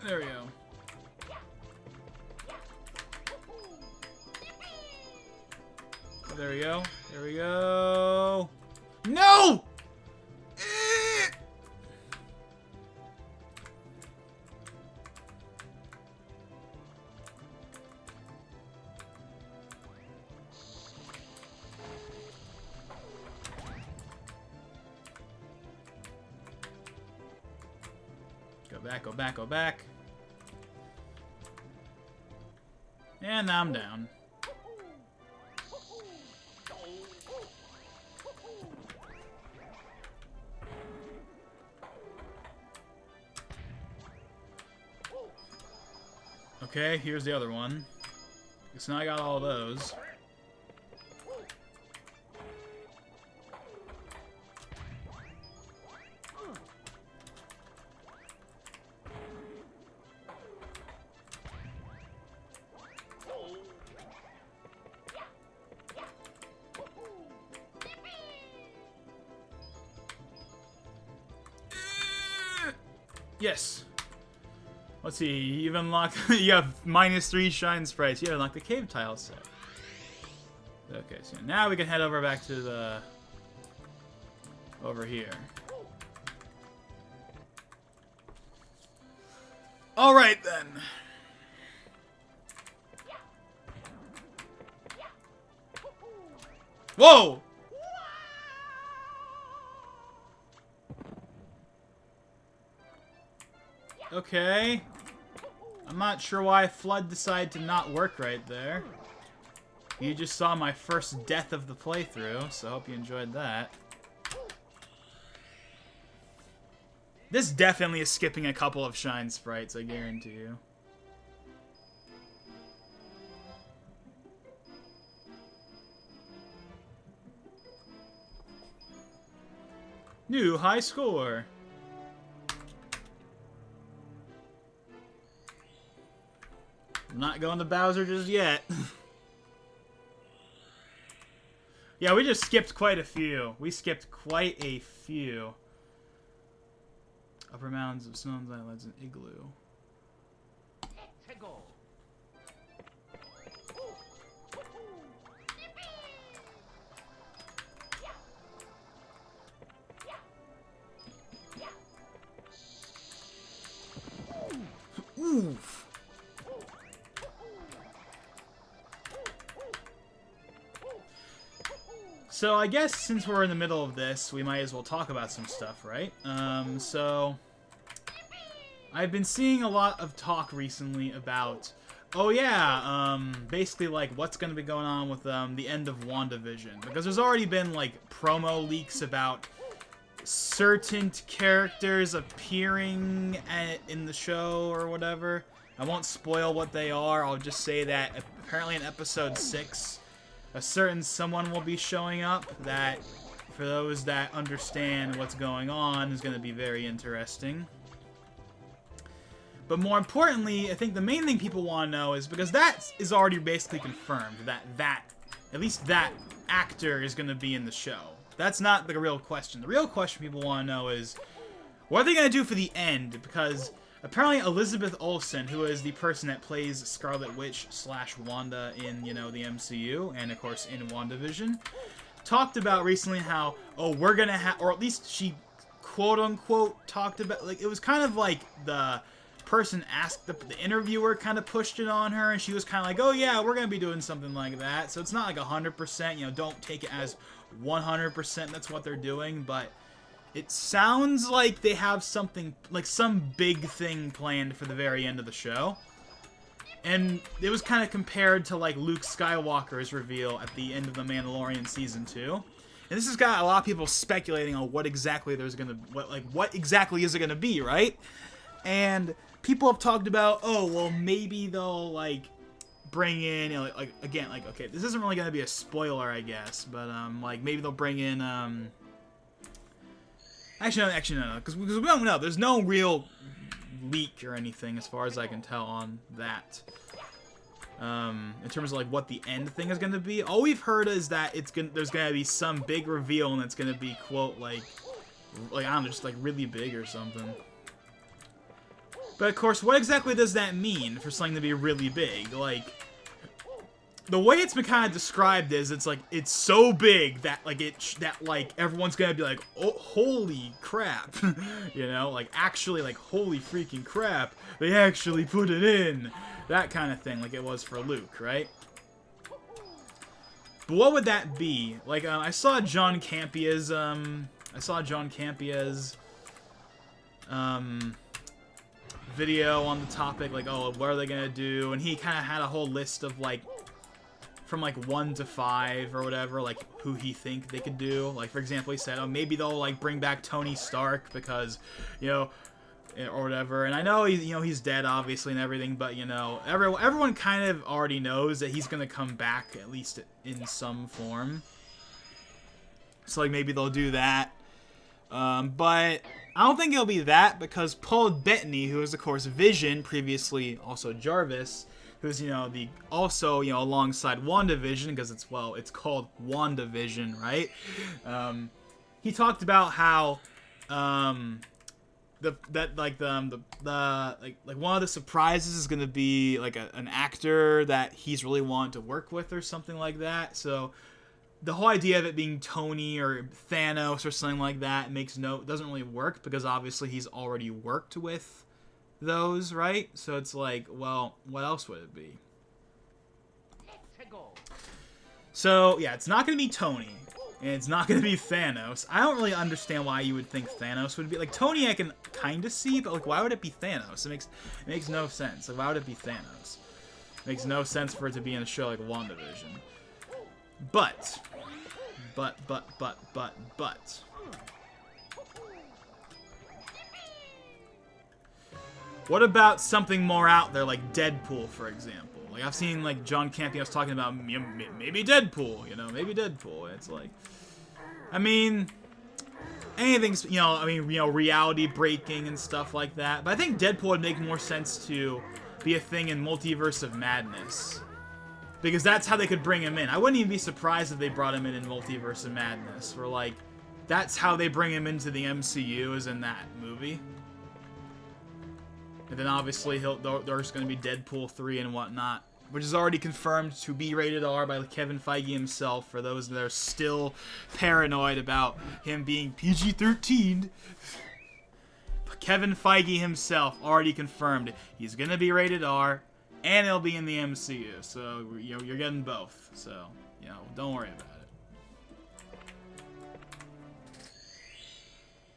There we go. There we go. There we go. No! Go back, go back, go back. And now I'm down. Okay, here's the other one. So now I got all of those. Yes. Let's see, you've unlocked, you have -3 shine sprites. You have unlocked the cave tile set. Okay, so now we can head over back to the, over here. Alright then. Whoa! Okay. I'm not sure why Flood decided to not work right there. You just saw my first death of the playthrough, so I hope you enjoyed that. This definitely is skipping a couple of shine sprites, I guarantee you. New high score. I'm not going to Bowser just yet. Yeah, we just skipped quite a few. We skipped quite a few. Upper mountains of Snows Islands and Igloo. Oof. So I guess since we're in the middle of this, we might as well talk about some stuff, right? So I've been seeing a lot of talk recently about, oh yeah, basically like what's going to be going on with the end of WandaVision, because there's already been like promo leaks about certain characters appearing in the show or whatever. I won't spoil what they are. I'll just say that apparently in episode 6, a certain someone will be showing up that, for those that understand what's going on, is going to be very interesting. But more importantly, I think the main thing people want to know is, because that is already basically confirmed, that at least that actor is going to be in the show. That's not the real question. The real question people want to know is, what are they going to do for the end? Because apparently Elizabeth Olsen, who is the person that plays Scarlet Witch / Wanda in, you know, the MCU, and of course in WandaVision, talked about recently how, oh, we're going to have, or at least she quote-unquote talked about, like, it was kind of like the person asked, the interviewer kind of pushed it on her, and she was kind of like, oh yeah, we're going to be doing something like that. So it's not like 100%, you know, don't take it as 100% that's what they're doing, but it sounds like they have something, like some big thing planned for the very end of the show. And it was kind of compared to like Luke Skywalker's reveal at the end of The Mandalorian Season 2. And this has got a lot of people speculating on what exactly there's gonna, what exactly is it gonna be, right? And people have talked about, oh, well, maybe they'll like bring in, you know, like again, like, okay, this isn't really gonna be a spoiler, I guess, but like maybe they'll bring in actually no, because we don't know. There's no real leak or anything as far as I can tell on that. In terms of like what the end thing is gonna be, all we've heard is that there's gonna be some big reveal, and it's gonna be quote like I don't know, just like really big or something. But of course, what exactly does that mean for something to be really big? Like, the way it's been kind of described is it's like it's so big that like everyone's gonna be like, oh, holy crap, you know, like actually like holy freaking crap, they actually put it in, that kind of thing, like it was for Luke, right? But what would that be? Like I saw John Campia's video on the topic, like, oh, what are they gonna do? And he kind of had a whole list of like, from like 1 to 5 or whatever, like who he think they could do. Like, for example, he said, oh, maybe they'll like bring back Tony Stark because, you know, or whatever. And I know he's dead obviously and everything, but you know, everyone kind of already knows that he's gonna come back at least in some form. So like maybe they'll do that. But I don't think it'll be that, because Paul Bettany, who is of course Vision, previously also Jarvis, who's, you know, also, you know, alongside WandaVision, because it's called WandaVision, right? He talked about how, like one of the surprises is gonna be like an actor that he's really wanted to work with or something like that. So the whole idea of it being Tony or Thanos or something like that doesn't really work, because obviously he's already worked with those, right? So it's like, well, what else would it be? So yeah, it's not gonna be Tony. And it's not going to be Thanos. I don't really understand why you would think Thanos would be... Like, Tony I can kind of see, but, like, why would it be Thanos? It makes no sense. Like, why would it be Thanos? It makes no sense for it to be in a show like WandaVision. But... What about something more out there, like Deadpool, for example? Like, I've seen, like, John Campios talking about maybe Deadpool, you know, maybe Deadpool. It's like, I mean, anything's, you know, reality breaking and stuff like that. But I think Deadpool would make more sense to be a thing in Multiverse of Madness, because that's how they could bring him in. I wouldn't even be surprised if they brought him in Multiverse of Madness, where, like, that's how they bring him into the MCU, is in that movie. And then obviously there's going to be Deadpool 3 and whatnot, which is already confirmed to be rated R by Kevin Feige himself, for those that are still paranoid about him being PG-13. Kevin Feige himself already confirmed he's going to be rated R, and it'll be in the MCU. So, you know, you're getting both. So, you know, don't worry about it.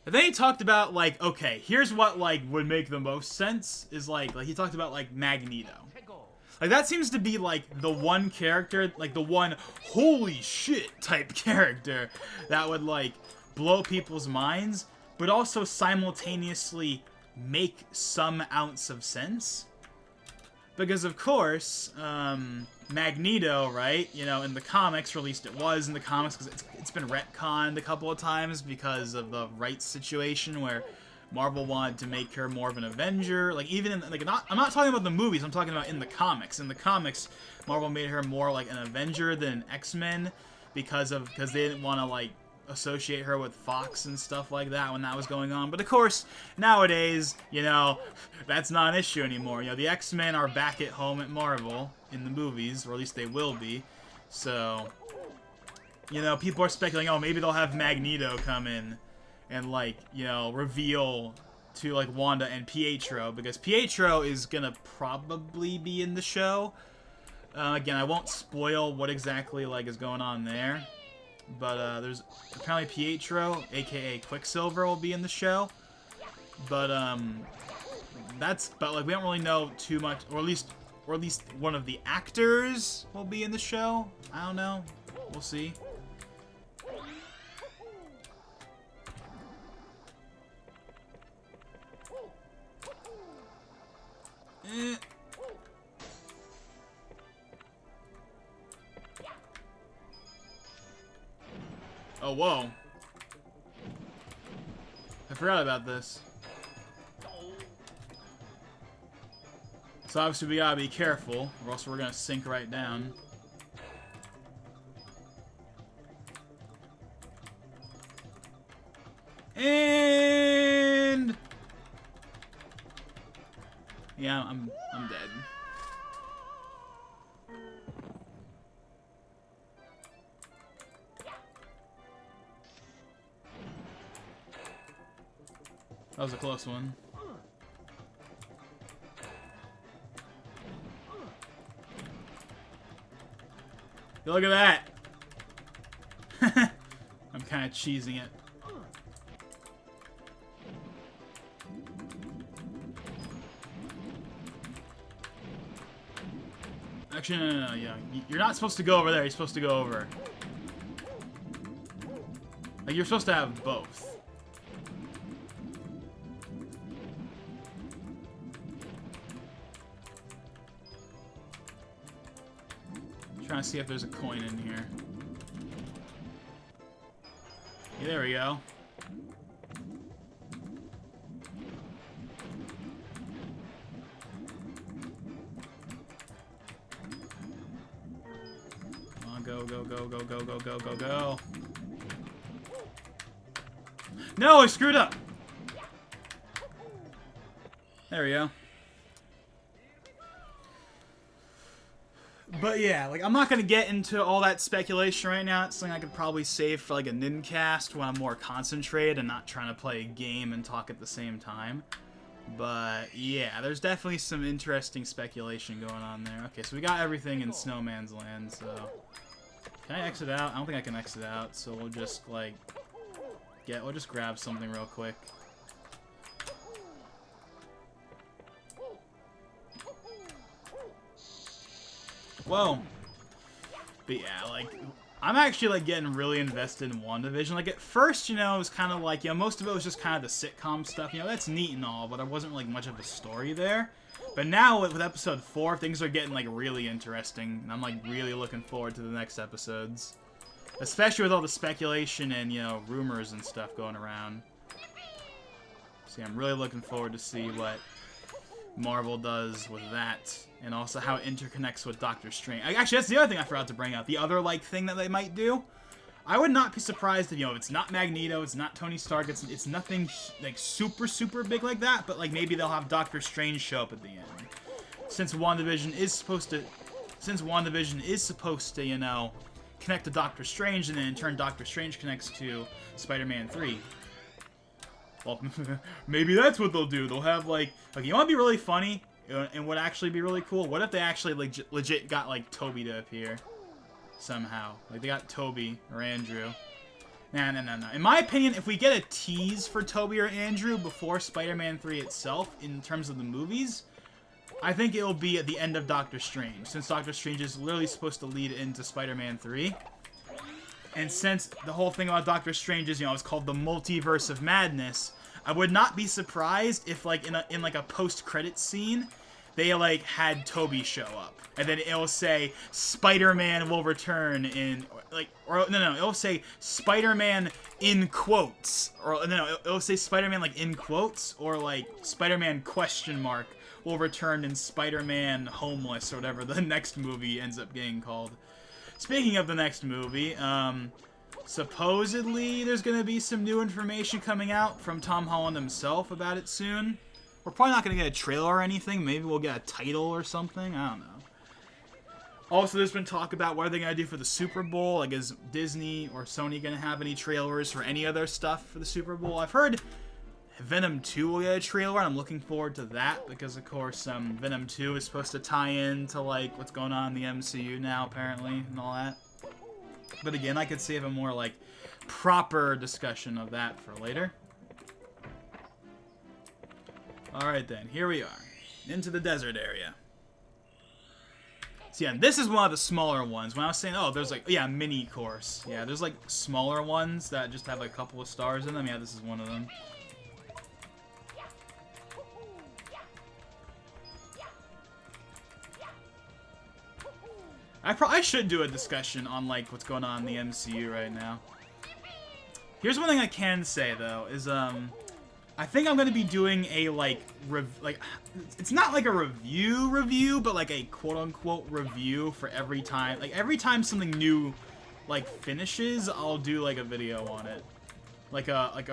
And then he talked about, like, okay, here's what, like, would make the most sense, is, like he talked about, like, Magneto. Like, that seems to be, like, the one character, like, the one holy shit type character that would, like, blow people's minds, but also simultaneously make some ounce of sense. Because, of course, Magneto, right, you know, in the comics, or at least it was in the comics, because it's been retconned a couple of times because of the rights situation where Marvel wanted to make her more of an Avenger. Like, even in, like, I'm not talking about the movies, I'm talking about in the comics. In the comics, Marvel made her more like an Avenger than an X-Men because they didn't want to, like, associate her with Fox and stuff like that when that was going on. But of course, nowadays, you know, that's not an issue anymore. You know, the X-Men are back at home at Marvel in the movies, or at least they will be. So, you know, people are speculating, oh, maybe they'll have Magneto come in and, like, you know, reveal to, like, Wanda and Pietro, because Pietro is gonna probably be in the show. Again, I won't spoil what exactly, like, is going on there. But there's apparently Pietro, aka Quicksilver, will be in the show. But like, we don't really know too much, or at least one of the actors will be in the show. I don't know. We'll see. Oh, whoa. I forgot about this. So obviously we gotta be careful, or else we're gonna sink right down. And... yeah, I'm dead. That was a close one. Look at that! I'm kind of cheesing it. Actually, no, yeah. You're not supposed to go over there, you're supposed to go over. Like, you're supposed to have both. Trying to see if there's a coin in here. Yeah, there we go. Come on, go, go, go, go, go, go, go, go, go. No, I screwed up! There we go. But yeah, like, I'm not gonna get into all that speculation right now. It's something I could probably save for like a Nincast when I'm more concentrated and not trying to play a game and talk at the same time. But yeah, there's definitely some interesting speculation going on there. Okay, so we got everything in Snowman's Land, so... Can I exit out? I don't think I can exit out, so we'll just, like... we'll just grab something real quick. Whoa. But yeah, like, I'm actually, like, getting really invested in WandaVision. Like, at first, you know, it was kind of like, you know, most of it was just kind of the sitcom stuff. You know, that's neat and all, but there wasn't, like, much of a story there. But now, with episode 4, things are getting, like, really interesting. And I'm, like, really looking forward to the next episodes. Especially with all the speculation and, you know, rumors and stuff going around. See, I'm really looking forward to see what Marvel does with that, and also how it interconnects with Doctor Strange. Actually, that's the other thing I forgot to bring up. The other, like, thing that they might do. I would not be surprised if, you know, it's not Magneto, it's not Tony Stark, it's nothing, like, super, super big like that, but, like, maybe they'll have Doctor Strange show up at the end. Since WandaVision is supposed to, you know, connect to Doctor Strange, and then in turn Doctor Strange connects to Spider-Man 3. Well, maybe that's what they'll do. They'll have, like, okay, you want to be really funny, and would actually be really cool? What if they actually legit got, like, Toby to appear somehow? Like, they got Toby or Andrew. No. In my opinion, if we get a tease for Toby or Andrew before Spider-Man 3 itself, in terms of the movies, I think it'll be at the end of Doctor Strange, since Doctor Strange is literally supposed to lead into Spider-Man 3. And since the whole thing about Doctor Strange is, you know, it's called the Multiverse of Madness, I would not be surprised if, like, in like a post-credit scene, they, like, had Toby show up. And then it'll say, Spider-Man will return in, like, or, no, it'll say, Spider-Man in quotes. Or, no, it'll say Spider-Man, like, in quotes, or, like, Spider-Man question mark will return in Spider-Man Homeless, or whatever the next movie ends up getting called. Speaking of the next movie, supposedly there's going to be some new information coming out from Tom Holland himself about it soon. We're probably not going to get a trailer or anything. Maybe we'll get a title or something. I don't know. Also, there's been talk about what are they going to do for the Super Bowl. Like, is Disney or Sony going to have any trailers for any other stuff for the Super Bowl? I've heard Venom 2 will get a trailer, and I'm looking forward to that because, of course, Venom 2 is supposed to tie in to, like, what's going on in the MCU now, apparently, and all that. But again, I could save a more, like, proper discussion of that for later. Alright then, here we are. Into the desert area. So yeah, this is one of the smaller ones. When I was saying, oh, there's like, yeah, mini course. Yeah, there's like smaller ones that just have like a couple of stars in them. Yeah, this is one of them. I should do a discussion on, like, what's going on in the MCU right now. Here's one thing I can say, though, is, I think I'm going to be doing a, like, it's not like a review, but, like, a quote-unquote review for every time. Like, every time something new, like, finishes, I'll do, like, a video on it. Like a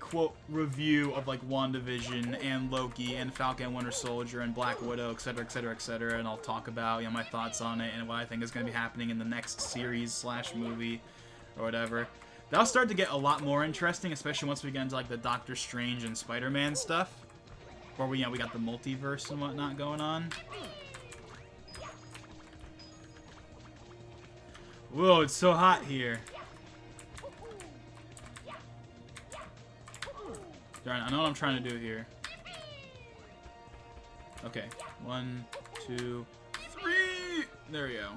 quote review of, like, WandaVision and Loki and Falcon and Winter Soldier and Black Widow, etc., etc., etc., and I'll talk about, you know, my thoughts on it and what I think is going to be happening in the next series / movie or whatever. That'll start to get a lot more interesting, especially once we get into, like, the Doctor Strange and Spider-Man stuff, where we, you know, we got the multiverse and whatnot going on. Whoa, it's so hot here. Darn, I know what I'm trying to do here. Okay. 1, 2, 3! There we go.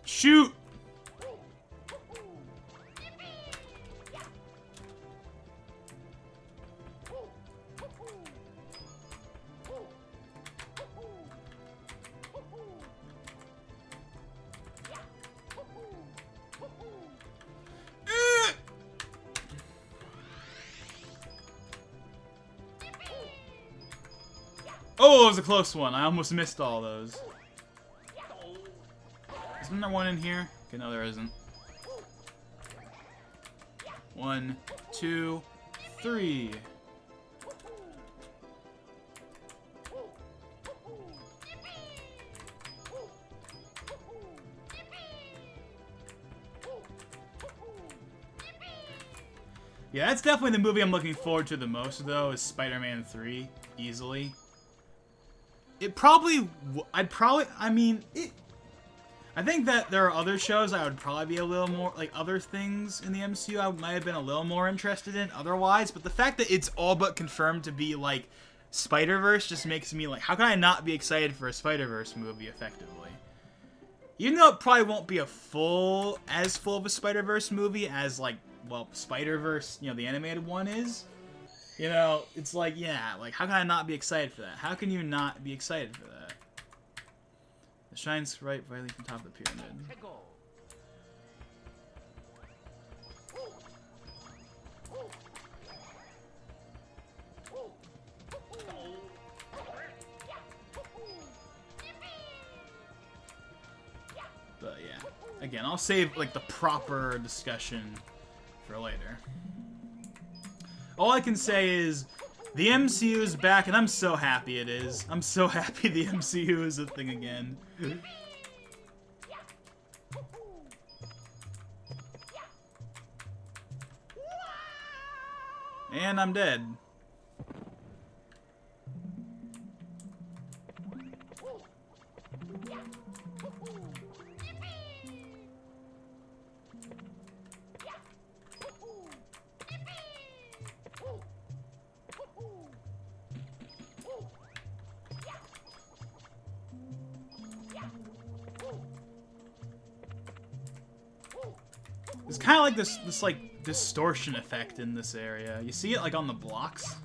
Shoot! Oh, it was a close one. I almost missed all those. Isn't there one in here? Okay, no, there isn't. 1, 2, 3. Yeah, that's definitely the movie I'm looking forward to the most, though, is Spider-Man 3, easily. I think that there are other shows I would probably be a little more, like, other things in the MCU I might have been a little more interested in otherwise, but the fact that it's all but confirmed to be, like, Spider-Verse just makes me, like, how can I not be excited for a Spider-Verse movie, effectively? Even though it probably won't be as full of a Spider-Verse movie as, like, well, Spider-Verse, you know, the animated one is. You know, it's like, yeah, like, how can I not be excited for that? How can you not be excited for that? It shines bright brightly from top of the pyramid. But yeah, again, I'll save, like, the proper discussion for later. All I can say is the MCU is back, and I'm so happy it is. I'm so happy the MCU is a thing again. And I'm dead. It's kind of like this like distortion effect in this area. You see it like on the blocks.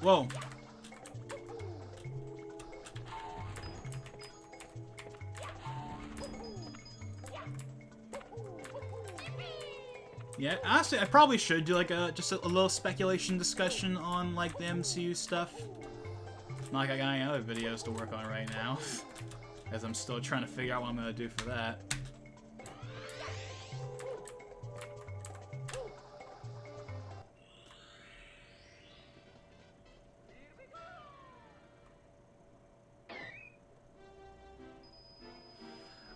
Whoa. Yeah, honestly, I probably should do like just a little speculation discussion on like the MCU stuff. Not like I got any other videos to work on right now, as I'm still trying to figure out what I'm gonna do for that.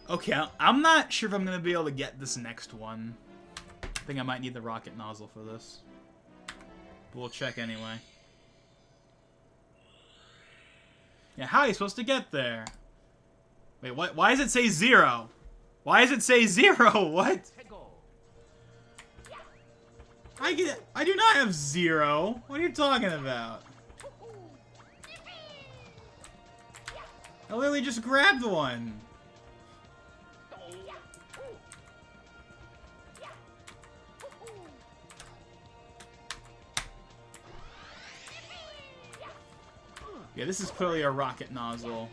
Okay, I'm not sure if I'm gonna be able to get this next one. I think I might need the rocket nozzle for this. But we'll check anyway. Yeah, how are you supposed to get there? Wait, what? Why does it say 0? Why does it say 0? What? I do not have 0. What are you talking about? I literally just grabbed one. Yeah, this is clearly a rocket nozzle.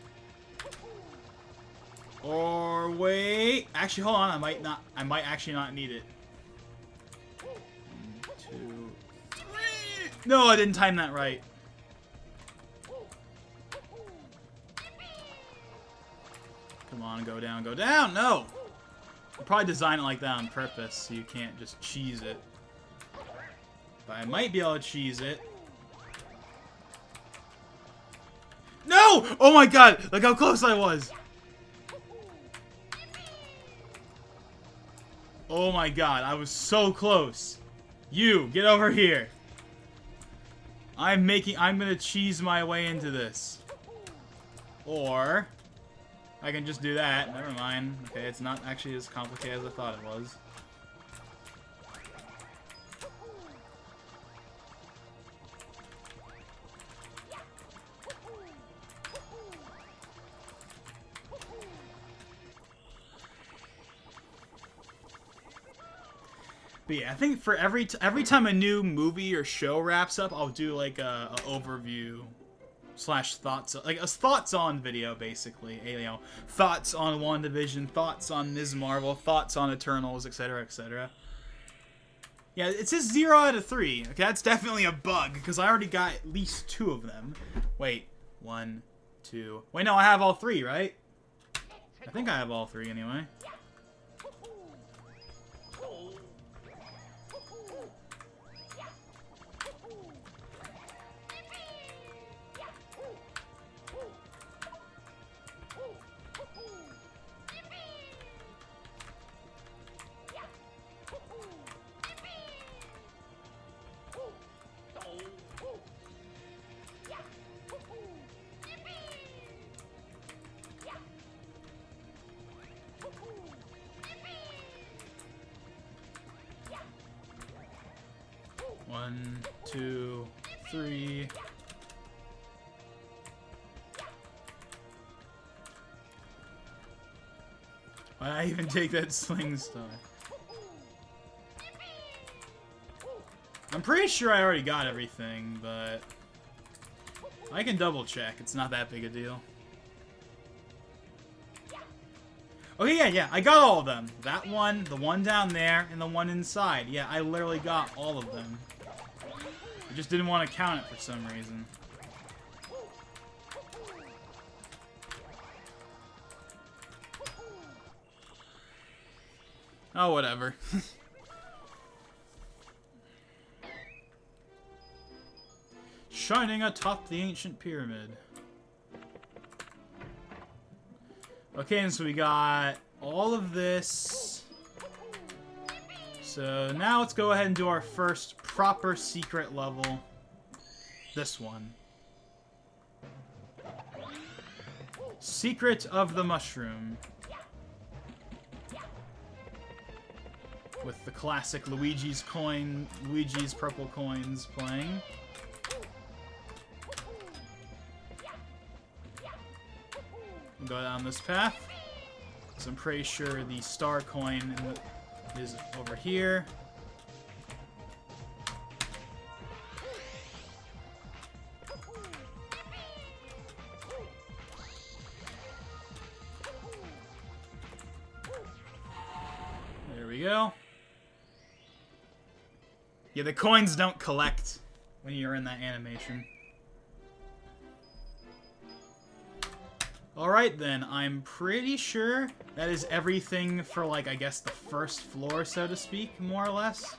Or wait, actually, hold on. I might actually not need it. 1, 2, 3. No, I didn't time that right. Come on, go down, go down. No. You probably designed it like that on purpose, so you can't just cheese it. But I might be able to cheese it. No! Oh my god! Look how close I was! Oh my god, I was so close. You, get over here. I'm gonna cheese my way into this. Or, I can just do that. Never mind. Okay, it's not actually as complicated as I thought it was. But yeah, I think for every time a new movie or show wraps up, I'll do like a overview slash thoughts, like a thoughts on video, basically. You know, thoughts on WandaVision, thoughts on Ms. Marvel, thoughts on Eternals, etc., etc. Yeah, it says 0 out of 3. Okay, that's definitely a bug, because I already got at least 2 of them. Wait, 1, 2... Wait, no, I have all 3, right? I think I have all 3, anyway. One, two, three. Why'd I even take that sling star? I'm pretty sure I already got everything, but I can double check. It's not that big a deal. Okay, yeah, I got all of them. That one, the one down there, and the one inside. Yeah, I literally got all of them. I just didn't want to count it for some reason. Oh, whatever. Shining atop the ancient pyramid. Okay, and so we got all of this. So now let's go ahead and do our first proper secret level. This one. Secret of the Mushroom. With the classic Luigi's purple coins playing. We'll go down this path. So I'm pretty sure the star coin is over here. There we go. Yeah, the coins don't collect when you're in that animation. Alright then, I'm pretty sure that is everything for, like, I guess the first floor, so to speak, more or less.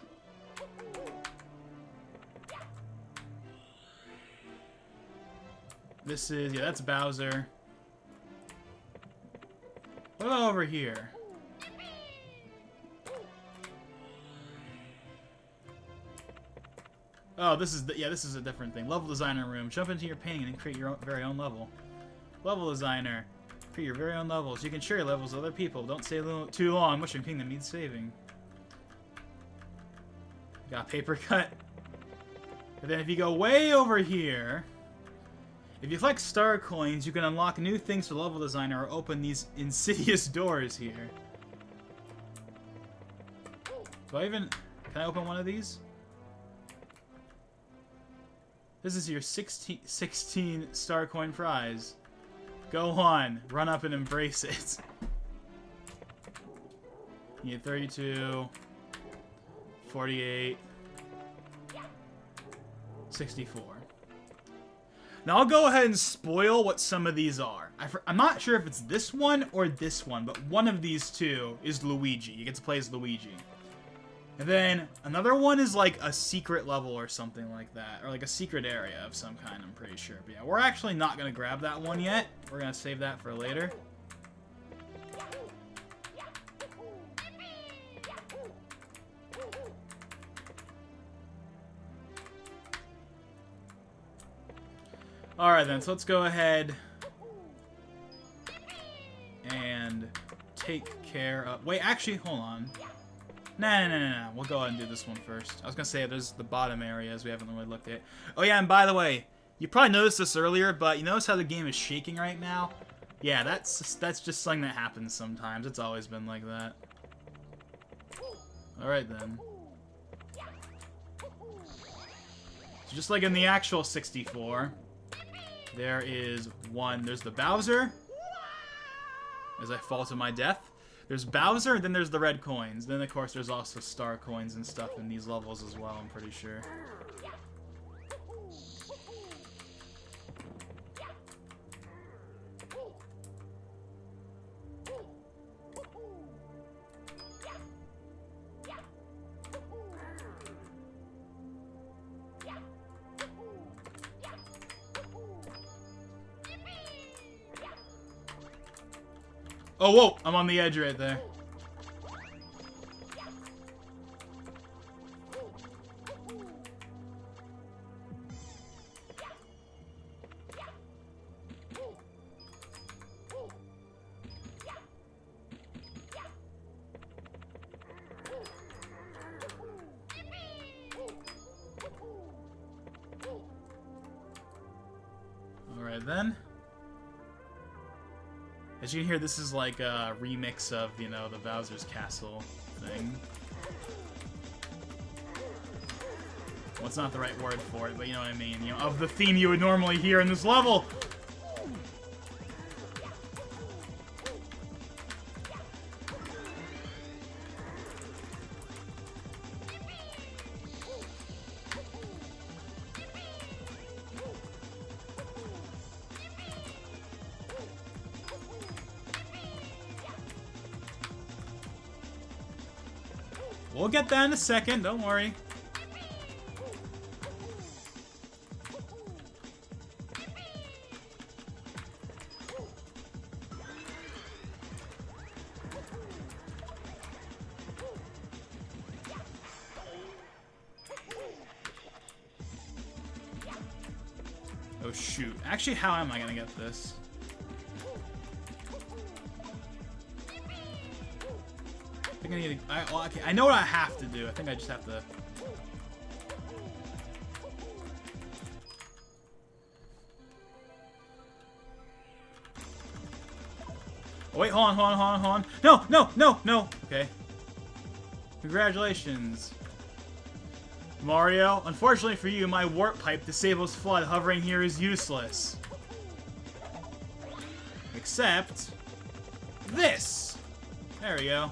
This is, yeah, that's Bowser. What about over here? Oh, this is, yeah, this is a different thing. Level designer room. Jump into your painting and create your very own level. Level designer. Create your very own levels. You can share your levels with other people. Don't stay too long. Mushroom Kingdom needs saving. Got paper cut. And then if you go way over here, if you collect star coins, you can unlock new things for level designer or open these insidious doors here. Do I even... Can I open one of these? This is your 16 star coin prize. Go on, run up and embrace it. You get 32, 48, 64. Now I'll go ahead and spoil what some of these are. I'm not sure if it's this one or this one, but one of these two is Luigi. You get to play as Luigi. And then another one is like a secret level or something like that. Or like a secret area of some kind, I'm pretty sure. But yeah, we're actually not going to grab that one yet. We're going to save that for later. Alright then, so let's go ahead and take care of... Wait, actually, hold on. No. We'll go ahead and do this one first. I was going to say there's the bottom areas we haven't really looked at. Oh yeah, and by the way, you probably noticed this earlier, but you notice how the game is shaking right now? Yeah, that's just something that happens sometimes. It's always been like that. Alright then. So just like in the actual 64, There is one. There's the Bowser. As I fall to my death. There's Bowser, and then there's the red coins. Then, of course, there's also star coins and stuff in these levels as well, I'm pretty sure. Oh, whoa! I'm on the edge right there. Alright then. As you can hear, this is like a remix of, you know, the Bowser's Castle thing. Well, it's not the right word for it, but you know what I mean. You know, of the theme you would normally hear in this level. We'll get that in a second, don't worry. Oh shoot. Actually, how am I gonna get this? I think I need to, well, okay, I know what I have to do. I think I just have to... Oh, wait, hold on. No! Okay. Congratulations. Mario, unfortunately for you, my warp pipe disables FLUDD. Hovering here is useless. Except... this! There we go.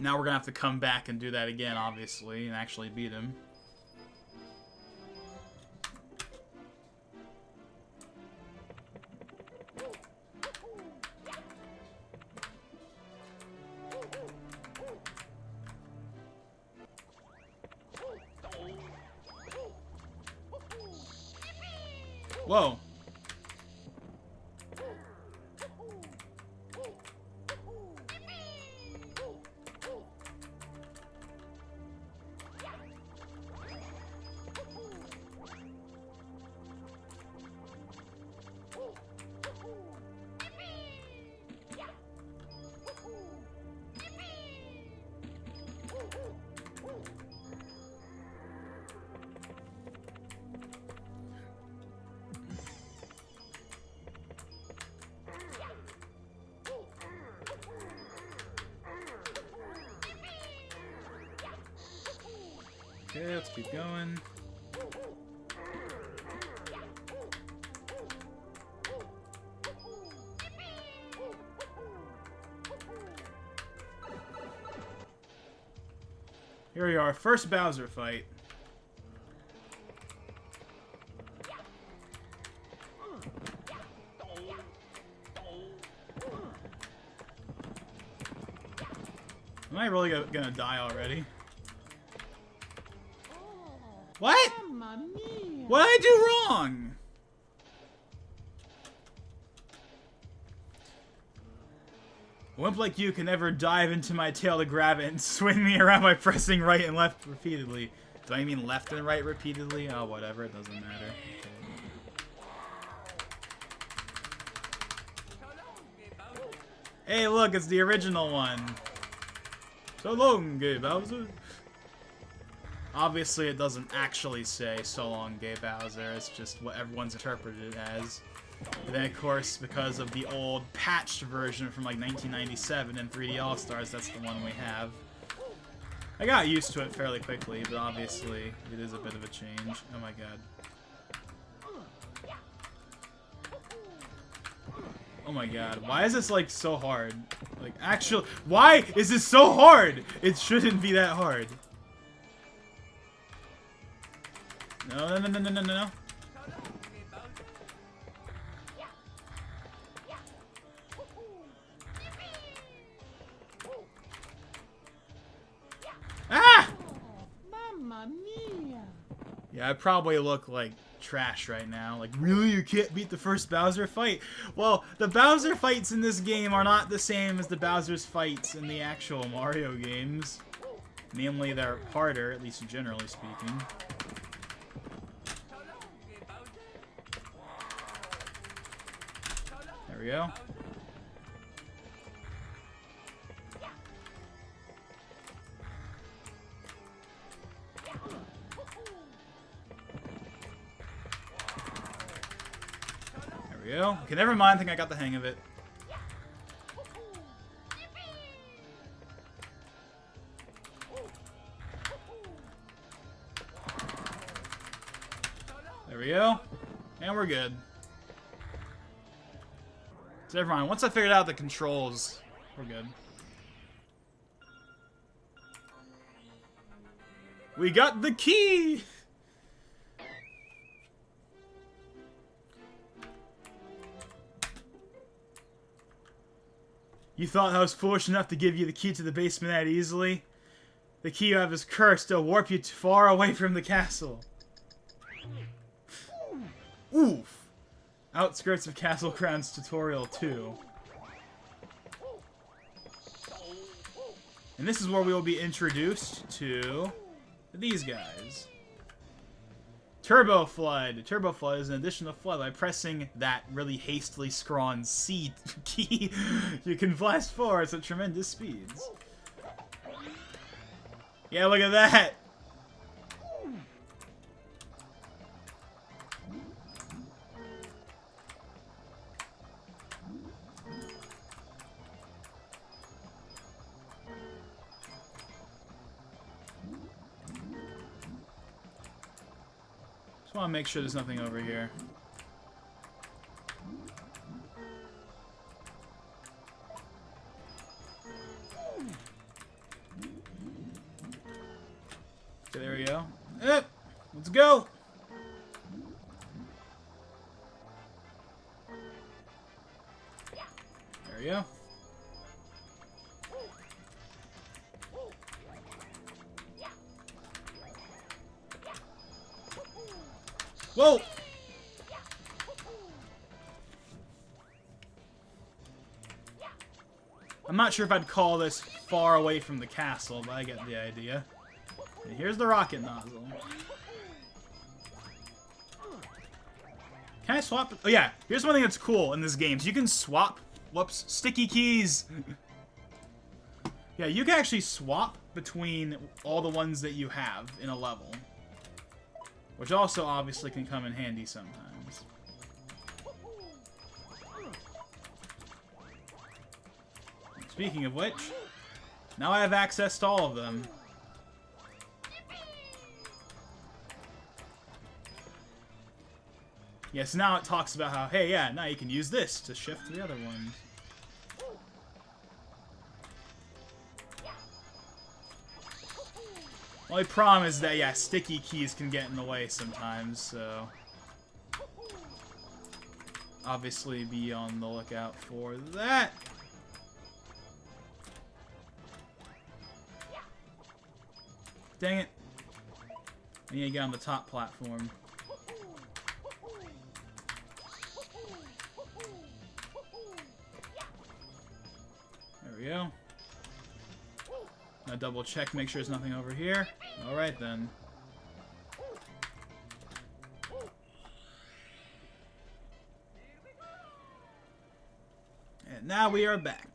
Now we're gonna have to come back and do that again, obviously, and actually beat him. Whoa. Okay, let's keep going. Here we are, first Bowser fight. Am I really gonna die already? What? What did I do wrong? A wimp like you can never dive into my tail to grab it and swing me around by pressing right and left repeatedly. Do I mean left and right repeatedly? Oh, whatever, it doesn't matter. Hey, look, it's the original one. So long, gay Bowser. Obviously, it doesn't actually say "So long, gay Bowser." It's just what everyone's interpreted it as. And then, of course, because of the old patched version from like 1997 and 3D All-Stars, that's the one we have. I got used to it fairly quickly, but obviously it is a bit of a change. Oh my god. Oh my god, why is this like so hard? Like, actually, why is this so hard? It shouldn't be that hard. No, no, no, no, no, no, no. Ah! Mamma mia! Yeah, I probably look like trash right now. Like, really? You can't beat the first Bowser fight? Well, the Bowser fights in this game are not the same as the Bowser's fights in the actual Mario games. Namely, they're harder, at least generally speaking. There we go. There we go. Okay, never mind. I think I got the hang of it. There we go. And we're good. So never mind. Once I figured out the controls, we're good. We got the key! You thought I was foolish enough to give you the key to the basement that easily? The key you have is cursed. It'll warp you too far away from the castle. Oof! Outskirts of Castle Crowns Tutorial 2. And this is where we will be introduced to these guys. Turbo Flood. Turbo Flood is an additional flood. By pressing that really hastily scrawled C key, you can blast forwards at tremendous speeds. Yeah, look at that! Just want to make sure there's nothing over here. Okay, there we go. Let's go! There we go. Whoa! I'm not sure if I'd call this far away from the castle, but I get the idea. And here's the rocket nozzle. Can I swap? Oh yeah, here's one thing that's cool in this game. So you can swap, whoops, sticky keys. Yeah, you can actually swap between all the ones that you have in a level. Which also obviously can come in handy sometimes. Speaking of which, now I have access to all of them. Yes, now it talks about how, hey, yeah, now you can use this to shift to the other ones. Only problem is that, yeah, sticky keys can get in the way sometimes, so obviously be on the lookout for that. Dang it. I need to get on the top platform. There we go. Now double check, make sure there's nothing over here. Alright then. And now we are back.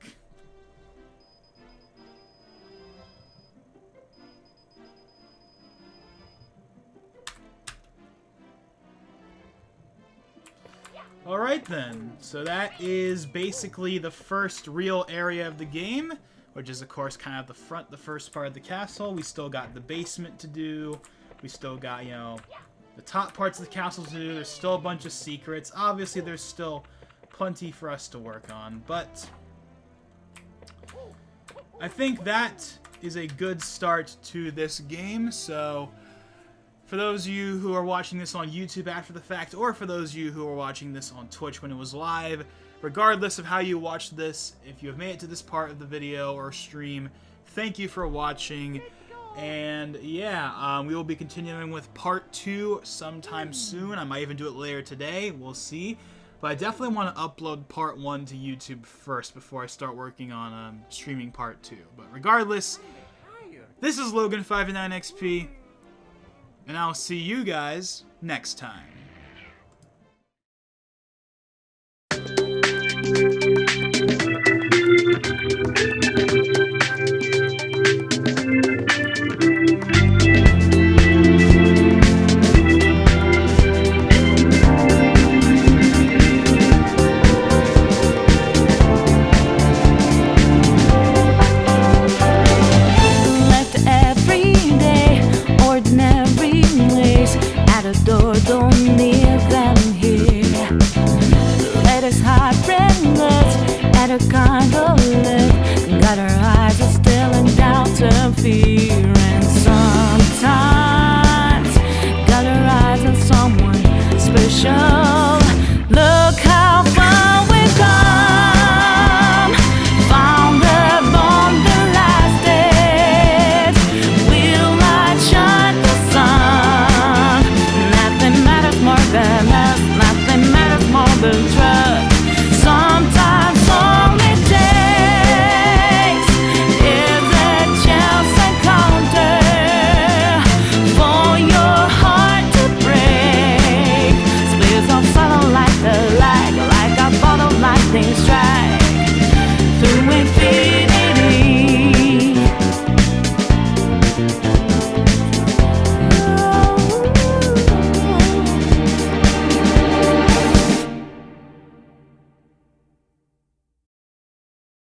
Alright then, so that is basically the first real area of the game, which is of course kind of the first part of the castle. We still got the basement to do, we still got, you know, the top parts of the castle to do, there's still a bunch of secrets. Obviously there's still plenty for us to work on, but I think that is a good start to this game. So for those of you who are watching this on YouTube after the fact, or for those of you who are watching this on Twitch when it was live, regardless of how you watched this, if you have made it to this part of the video or stream, thank you for watching. And yeah, we will be continuing with part 2 sometime soon. I might even do it later today. We'll see. But I definitely want to upload part 1 to YouTube first before I start working on streaming part 2. But regardless, this is Logan599XP, and I'll see you guys next time.